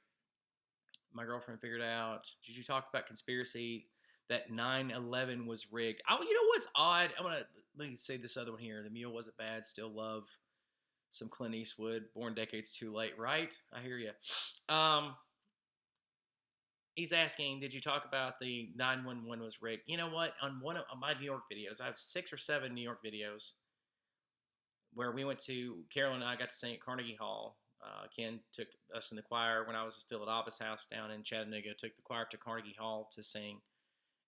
My girlfriend figured out. Did you talk about conspiracy? that 9/11 was rigged. Oh, you know what's odd? Let me say this other one here. The Mule wasn't bad. Still love some Clint Eastwood. Born decades too late, right? I hear you. Um, he's asking, did you talk about the 911 was rigged? You know what? On one of my New York videos, I have 6 or 7 New York videos where we went to, Carol and I got to sing at Carnegie Hall. Ken took us in the choir when I was still at Abba's house down in Chattanooga, took the choir to Carnegie Hall to sing,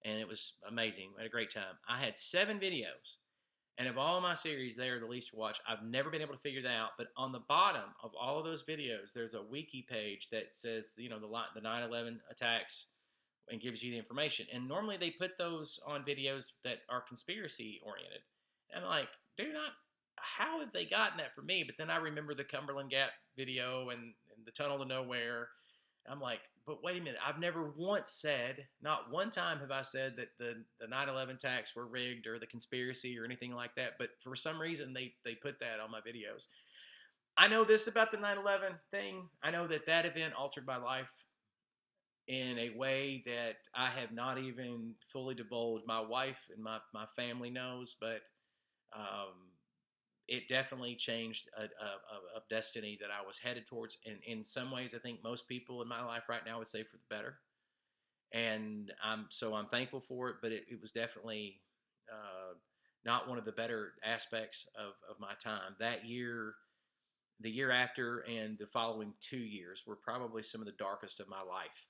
and it was amazing. We had a great time. I had 7 videos, and of all my series, they are the least watched. I've never been able to figure that out, but on the bottom of all of those videos, there's a wiki page that says, the 9/11 attacks and gives you the information. And normally they put those on videos that are conspiracy oriented. And I'm like, dude, how have they gotten that from me? But then I remember the Cumberland Gap video and the Tunnel to Nowhere. I'm like, but wait a minute. I've never once said, not one time have I said that the 9/11 attacks were rigged or the conspiracy or anything like that. But for some reason, they put that on my videos. I know this about the 9/11 thing. I know that event altered my life in a way that I have not even fully divulged. My wife and my family knows, but um, it definitely changed a destiny that I was headed towards. And in some ways, I think most people in my life right now would say for the better. And I'm thankful for it, but it was definitely not one of the better aspects of my time. That year, the year after, and the following 2 years were probably some of the darkest of my life.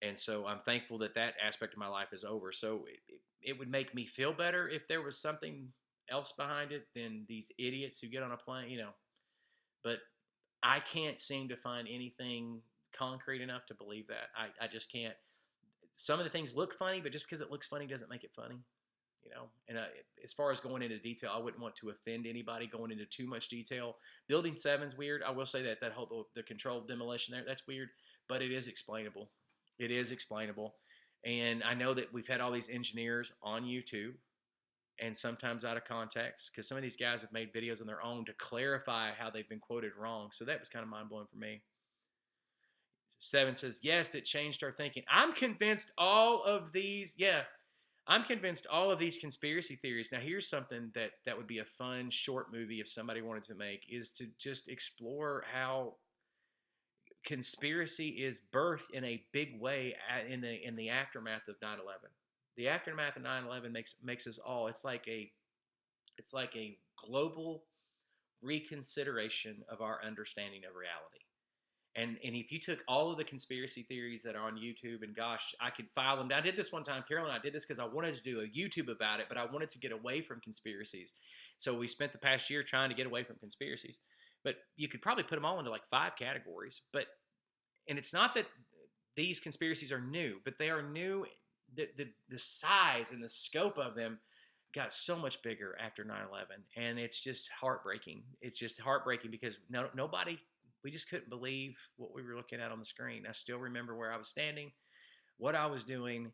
And so I'm thankful that aspect of my life is over. So it would make me feel better if there was something else behind it than these idiots who get on a plane, But I can't seem to find anything concrete enough to believe that. I just can't. Some of the things look funny, but just because it looks funny doesn't make it funny. And as far as going into detail, I wouldn't want to offend anybody going into too much detail. Building 7's weird. I will say that whole the controlled demolition there, that's weird, but it is explainable. It is explainable. And I know that we've had all these engineers on YouTube and sometimes out of context because some of these guys have made videos on their own to clarify how they've been quoted wrong. So that was kind of mind blowing for me. 7 says, yes, it changed our thinking. I'm convinced all of these conspiracy theories. Now, here's something that would be a fun short movie if somebody wanted to make, is to just explore how conspiracy is birthed in a big way in the aftermath of 9/11. The aftermath of 9/11 makes us all. It's like a global reconsideration of our understanding of reality. And if you took all of the conspiracy theories that are on YouTube, and gosh, I could file them down. I did this one time, Carol and I did this because I wanted to do a YouTube about it, but I wanted to get away from conspiracies. So we spent the past year trying to get away from conspiracies. But you could probably put them all into like 5 categories. And it's not that these conspiracies are new, but they are new. The size and the scope of them got so much bigger after 9/11, and it's just heartbreaking. It's just heartbreaking because nobody, we just couldn't believe what we were looking at on the screen. I still remember where I was standing, what I was doing,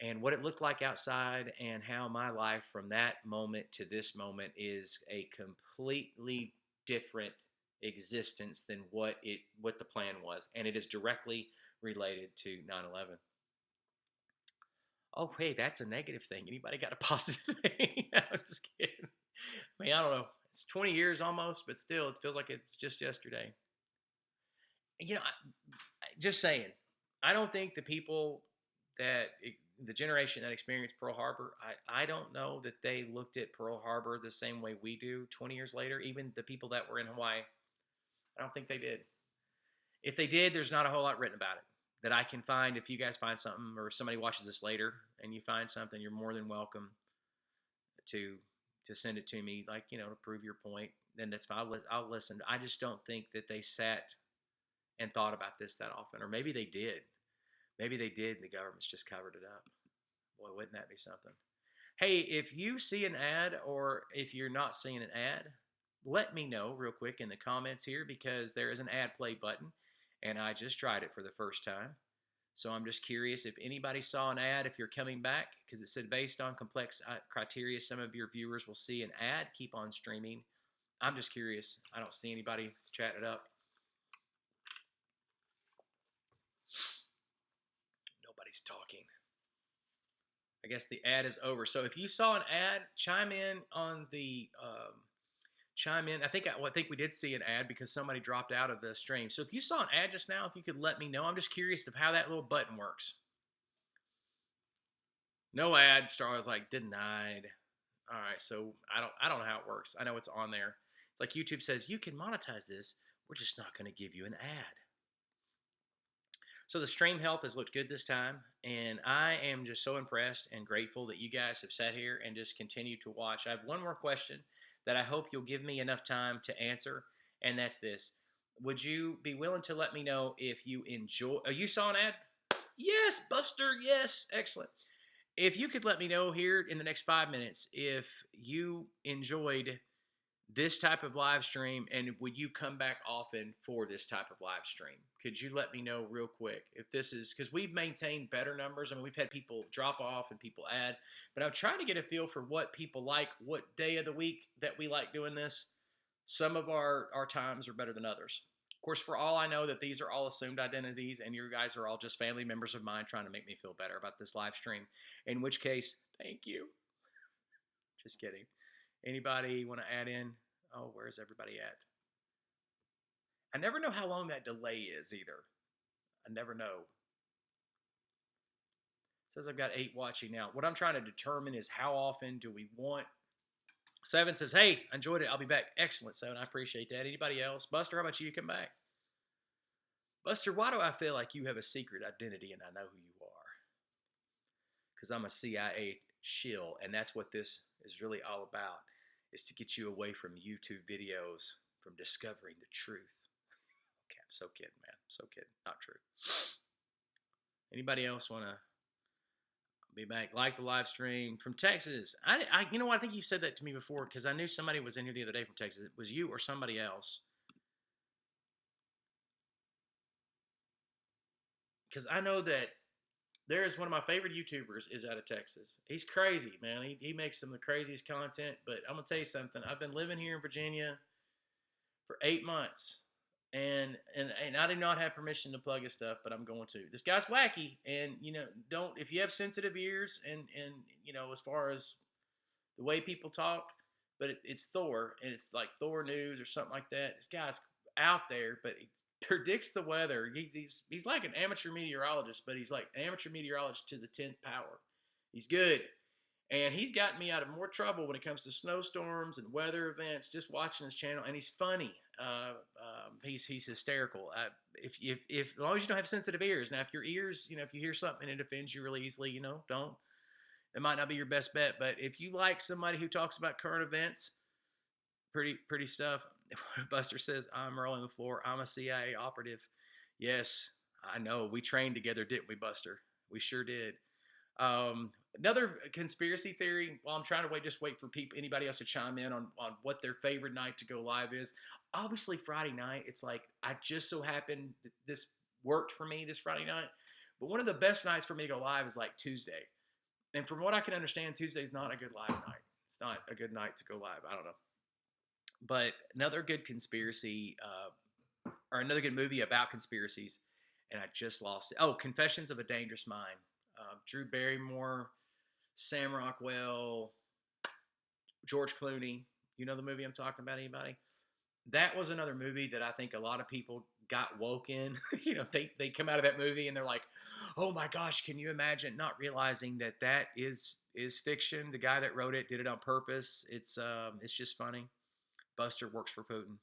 and what it looked like outside, and how my life from that moment to this moment is a completely different existence than what the plan was, and it is directly related to 9/11. Oh, hey, that's a negative thing. Anybody got a positive thing? No, I'm just kidding. I mean, I don't know. It's 20 years almost, but still, it feels like it's just yesterday. Just saying, I don't think the people the generation that experienced Pearl Harbor, I don't know that they looked at Pearl Harbor the same way we do 20 years later. Even the people that were in Hawaii, I don't think they did. If they did, there's not a whole lot written about it that I can find. If you guys find something, or if somebody watches this later and you find something, you're more than welcome to send it to me, like, to prove your point. Then that's fine. I'll listen. I just don't think that they sat and thought about this that often, or maybe they did. Maybe they did, and the government's just covered it up. Boy, wouldn't that be something? Hey, if you see an ad, or if you're not seeing an ad, let me know real quick in the comments here, because there is an ad play button, and I just tried it for the first time. So I'm just curious if anybody saw an ad, if you're coming back, because it said based on complex criteria, some of your viewers will see an ad. Keep on streaming. I'm just curious. I don't see anybody chatting it up. Nobody's talking. I guess the ad is over. So if you saw an ad, chime in on the chime in. I think we did see an ad because somebody dropped out of the stream. So if you saw an ad just now, if you could let me know. I'm just curious of how that little button works. No ad. Star was like denied. All right, so I don't know how it works. I know it's on there. It's like YouTube says you can monetize this. We're just not going to give you an ad. So the stream health has looked good this time, and I am just so impressed and grateful that you guys have sat here and just continued to watch. I have one more question that I hope you'll give me enough time to answer, and that's this: would you be willing to let me know if you enjoy? Oh, you saw an ad? Yes, Buster. Yes, excellent. If you could let me know here in the next 5 minutes if you enjoyed this type of live stream and would you come back often for this type of live stream? Could you let me know real quick if this is because we've maintained better numbers. I mean, we've had people drop off and people add, but I'm trying to get a feel for what people like, what day of the week that we like doing this. Some of our times are better than others. Of course, for all I know that these are all assumed identities and you guys are all just family members of mine trying to make me feel better about this live stream, in which case, thank you. Just kidding. Anybody want to add in? Oh, where's everybody at? I never know how long that delay is either. I never know. It says I've got 8 watching now. What I'm trying to determine is how often do we want. 7 says, hey, I enjoyed it. I'll be back. Excellent, 7. I appreciate that. Anybody else? Buster, how about you? Come back. Buster, why do I feel like you have a secret identity and I know who you are? Because I'm a CIA shill, and that's what this is really all about, is to get you away from YouTube videos, from discovering the truth. Okay, I'm so kidding, man. So kidding. Not true. Anybody else want to be back? Like the live stream from Texas. You know what? I think you said that to me before because I knew somebody was in here the other day from Texas. It was you or somebody else. Because I know that there is one of my favorite YouTubers is out of Texas. He's crazy, man. He makes some of the craziest content. But I'm gonna tell you something. I've been living here in Virginia for 8 months, and I do not have permission to plug his stuff, but I'm going to. This guy's wacky, and don't if you have sensitive ears, and as far as the way people talk, but it's Thor, and it's like Thor News or something like that. This guy's out there, but he predicts the weather. He's like an amateur meteorologist, but he's like an amateur meteorologist to the 10th power. He's good. And he's gotten me out of more trouble when it comes to snowstorms and weather events. Just watching his channel, and he's funny. He's hysterical. If as long as you don't have sensitive ears. Now, if your ears, if you hear something and it offends you really easily, don't. It might not be your best bet. But if you like somebody who talks about current events, pretty stuff. Buster says, "I'm rolling the floor. I'm a CIA operative." Yes, I know. We trained together, didn't we, Buster? We sure did. Another conspiracy theory. While I'm trying to wait for anybody else to chime in on what their favorite night to go live is. Obviously, Friday night. It's like I just so happened that this worked for me this Friday night. But one of the best nights for me to go live is like Tuesday. And from what I can understand, Tuesday's not a good live night. It's not a good night to go live. I don't know. But another good conspiracy, or another good movie about conspiracies, and I just lost it. Oh, Confessions of a Dangerous Mind. Drew Barrymore, Sam Rockwell, George Clooney. You know the movie I'm talking about, anybody? That was another movie that I think a lot of people got woke in. They come out of that movie and they're like, oh my gosh, can you imagine, not realizing that is fiction. The guy that wrote it did it on purpose. It's just funny. Buster works for Putin.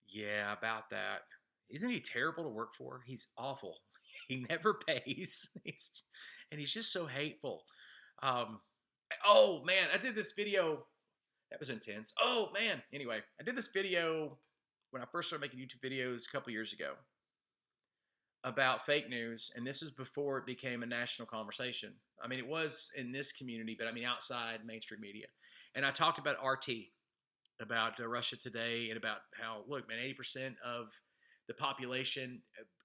Yeah, about that. Isn't he terrible to work for? He's awful. He never pays. He's just so hateful. Oh man, I did this video. That was intense. Oh man. Anyway, I did this video when I first started making YouTube videos a couple years ago about fake news, and this is before it became a national conversation. I mean, it was in this community, but I mean outside mainstream media. And I talked about RT, about Russia Today, and about how, look, man, 80% of the population,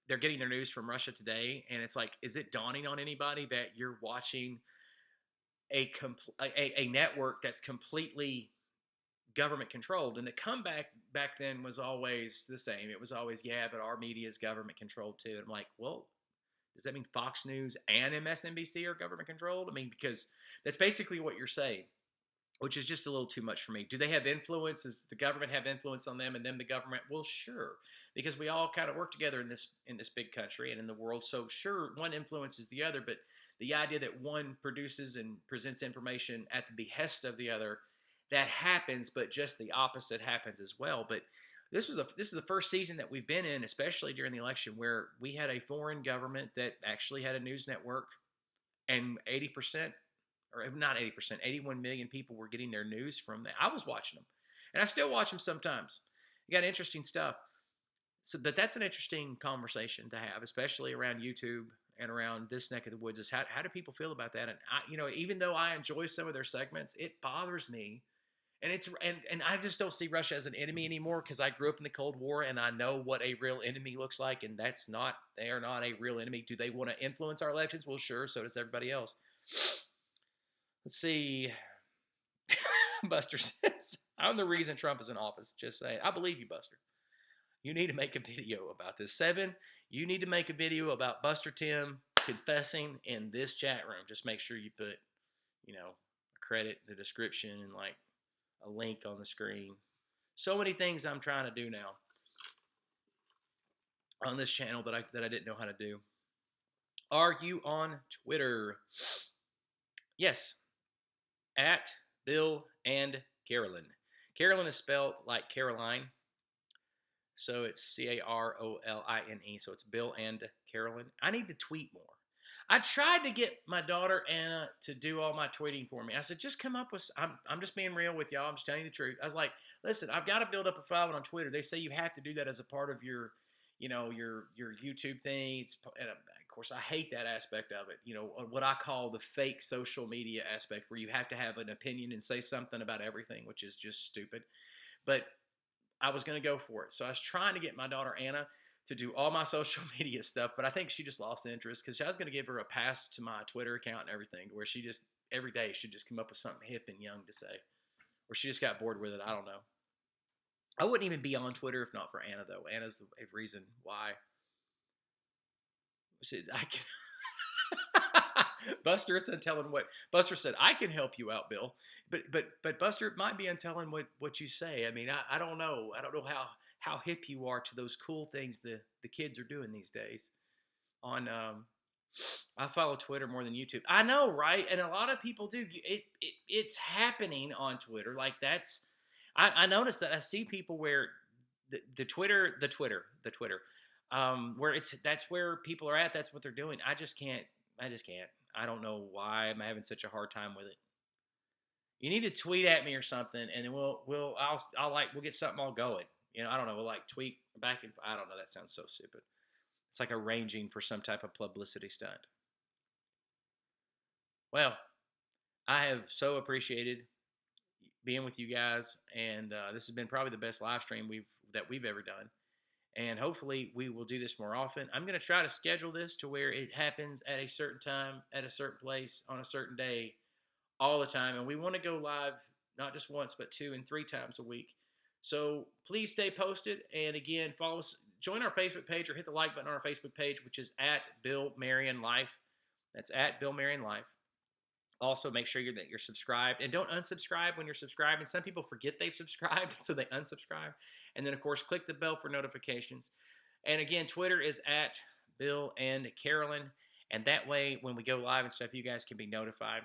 they're getting their news from Russia Today, and it's like, is it dawning on anybody that you're watching a network that's completely government controlled? And the comeback back then was always the same. It was always, yeah, but our media is government controlled too. And I'm like, well, Does that mean Fox News and MSNBC are government controlled? I mean, because that's basically what you're saying, which is just a little too much for me. Do they have influence? Does the government have influence on them and then the government? Well, sure, because we all kind of work together in this big country and in the world. So sure, one influences the other, but the idea that one produces and presents information at the behest of the other, that happens, but just the opposite happens as well. But this is the first season that we've been in, especially during the election, where we had a foreign government that actually had a news network, and 80%, or not 80%, 81 million people were getting their news from that. I was watching them, and I still watch them sometimes. You got interesting stuff. So, but that's an interesting conversation to have, especially around YouTube and around this neck of the woods. Is how do people feel about that? And even though I enjoy some of their segments, it bothers me. And and I just don't see Russia as an enemy anymore because I grew up in the Cold War and I know what a real enemy looks like, and they are not a real enemy. Do they want to influence our elections? Well, sure, so does everybody else. Let's see. Buster says, I'm the reason Trump is in office. Just saying. I believe you, Buster. You need to make a video about this. 7, you need to make a video about Buster Tim confessing in this chat room. Just make sure you put, a credit in the description and like a link on the screen. So many things I'm trying to do now on this channel that I didn't know how to do. Are you on Twitter? Yes. At Bill and Carolyn. Carolyn is spelled like Caroline. So it's Caroline. So it's Bill and Carolyn. I need to tweet more. I tried to get my daughter Anna to do all my tweeting for me. I said, just come up with. I'm just being real with y'all. I'm just telling you the truth. I was like, listen, I've got to build up a following on Twitter. They say you have to do that as a part of your, your YouTube thing. And of course, I hate that aspect of it. What I call the fake social media aspect, where you have to have an opinion and say something about everything, which is just stupid. But I was going to go for it. So I was trying to get my daughter Anna to do all my social media stuff, but I think she just lost interest because I was going to give her a pass to my Twitter account and everything, where she just every day should just come up with something hip and young to say, or she just got bored with it. I don't know. I wouldn't even be on Twitter if not for Anna, though. Anna's the reason why. I can. Buster, it's untelling what Buster said. I can help you out, Bill, but Buster, it might be untelling what you say. I mean, I don't know. I don't know how hip you are to those cool things the kids are doing these days. I follow Twitter more than YouTube. I know, right? And a lot of people do. It's happening on Twitter. Like I noticed that I see people where the Twitter, where that's where people are at. That's what they're doing. I just can't. I don't know why I'm having such a hard time with it. You need to tweet at me or something, and then we'll get something all going. I don't know. We'll like tweet back and I don't know. That sounds so stupid. It's like arranging for some type of publicity stunt. Well, I have so appreciated being with you guys, and this has been probably the best live stream we've ever done. And hopefully we will do this more often. I'm going to try to schedule this to where it happens at a certain time, at a certain place, on a certain day, all the time. And we want to go live not just once, but 2 and 3 times a week. So please stay posted. And again, follow us. Join our Facebook page or hit the like button on our Facebook page, which is at Bill Marion Life. That's at Bill Marion Life. Also, make sure that you're subscribed, and don't unsubscribe when you're subscribed. And some people forget they've subscribed, so they unsubscribe. And then, of course, click the bell for notifications. And again, Twitter is at Bill and Carolyn. And that way, when we go live and stuff, you guys can be notified.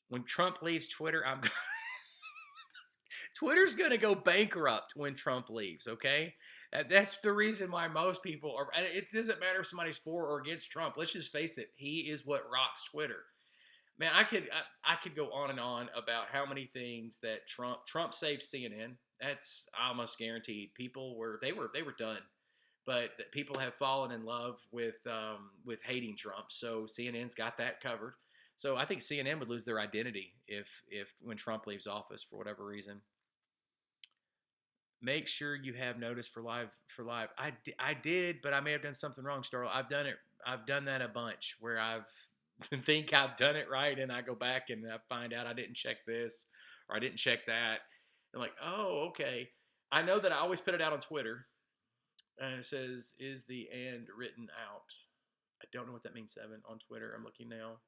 When Trump leaves Twitter, Twitter's going to go bankrupt when Trump leaves, okay? That's the reason why most people are. It doesn't matter if somebody's for or against Trump. Let's just face it. He is what rocks Twitter. Man, I could go on and on about how many things that Trump saved CNN. That's almost guaranteed. People were done, but people have fallen in love with hating Trump. So CNN's got that covered. So I think CNN would lose their identity if when Trump leaves office for whatever reason. Make sure you have notice for live. I did, but I may have done something wrong, Starl. I've done that a bunch where I've think I've done it right, and I go back and I find out I didn't check this or I didn't check that. I'm like, oh, okay. I know that I always put it out on Twitter, and it says, "Is the and written out?" I don't know what that means, 7 on Twitter. I'm looking now.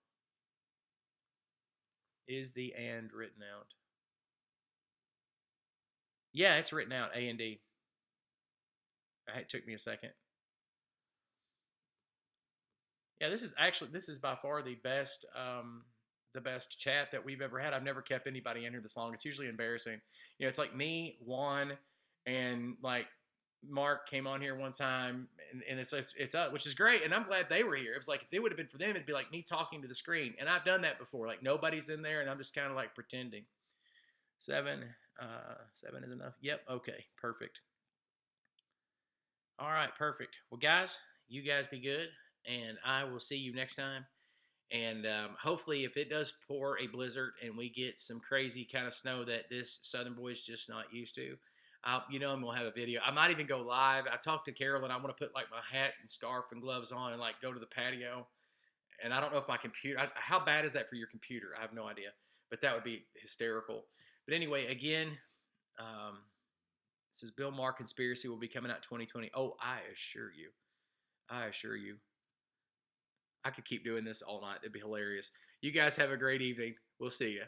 Is the and written out? Yeah, it's written out, A and D. It took me a second. Yeah, this is by far the best chat that we've ever had. I've never kept anybody in here this long. It's usually embarrassing. You know, it's like me, Juan, and like Mark came on here one time, and it's up, which is great, and I'm glad they were here. It was like if it would have been for them, it'd be like me talking to the screen, and I've done that before. Like nobody's in there, and I'm just kind of like pretending. 7, 7 is enough. Yep. Okay. Perfect. All right. Perfect. Well, guys, you guys be good, and I will see you next time. And hopefully, if it does pour a blizzard and we get some crazy kind of snow that this Southern boy's just not used to, I'm gonna have a video. I might even go live. I've talked to Carolyn. I want to put like my hat and scarf and gloves on and like go to the patio. And I don't know if my computer. How bad is that for your computer? I have no idea. But that would be hysterical. But anyway, again, um, this is Bill Maher Conspiracy. Will be coming out 2020. Oh, I assure you. I assure you. I could keep doing this all night. It'd be hilarious. You guys have a great evening. We'll see you.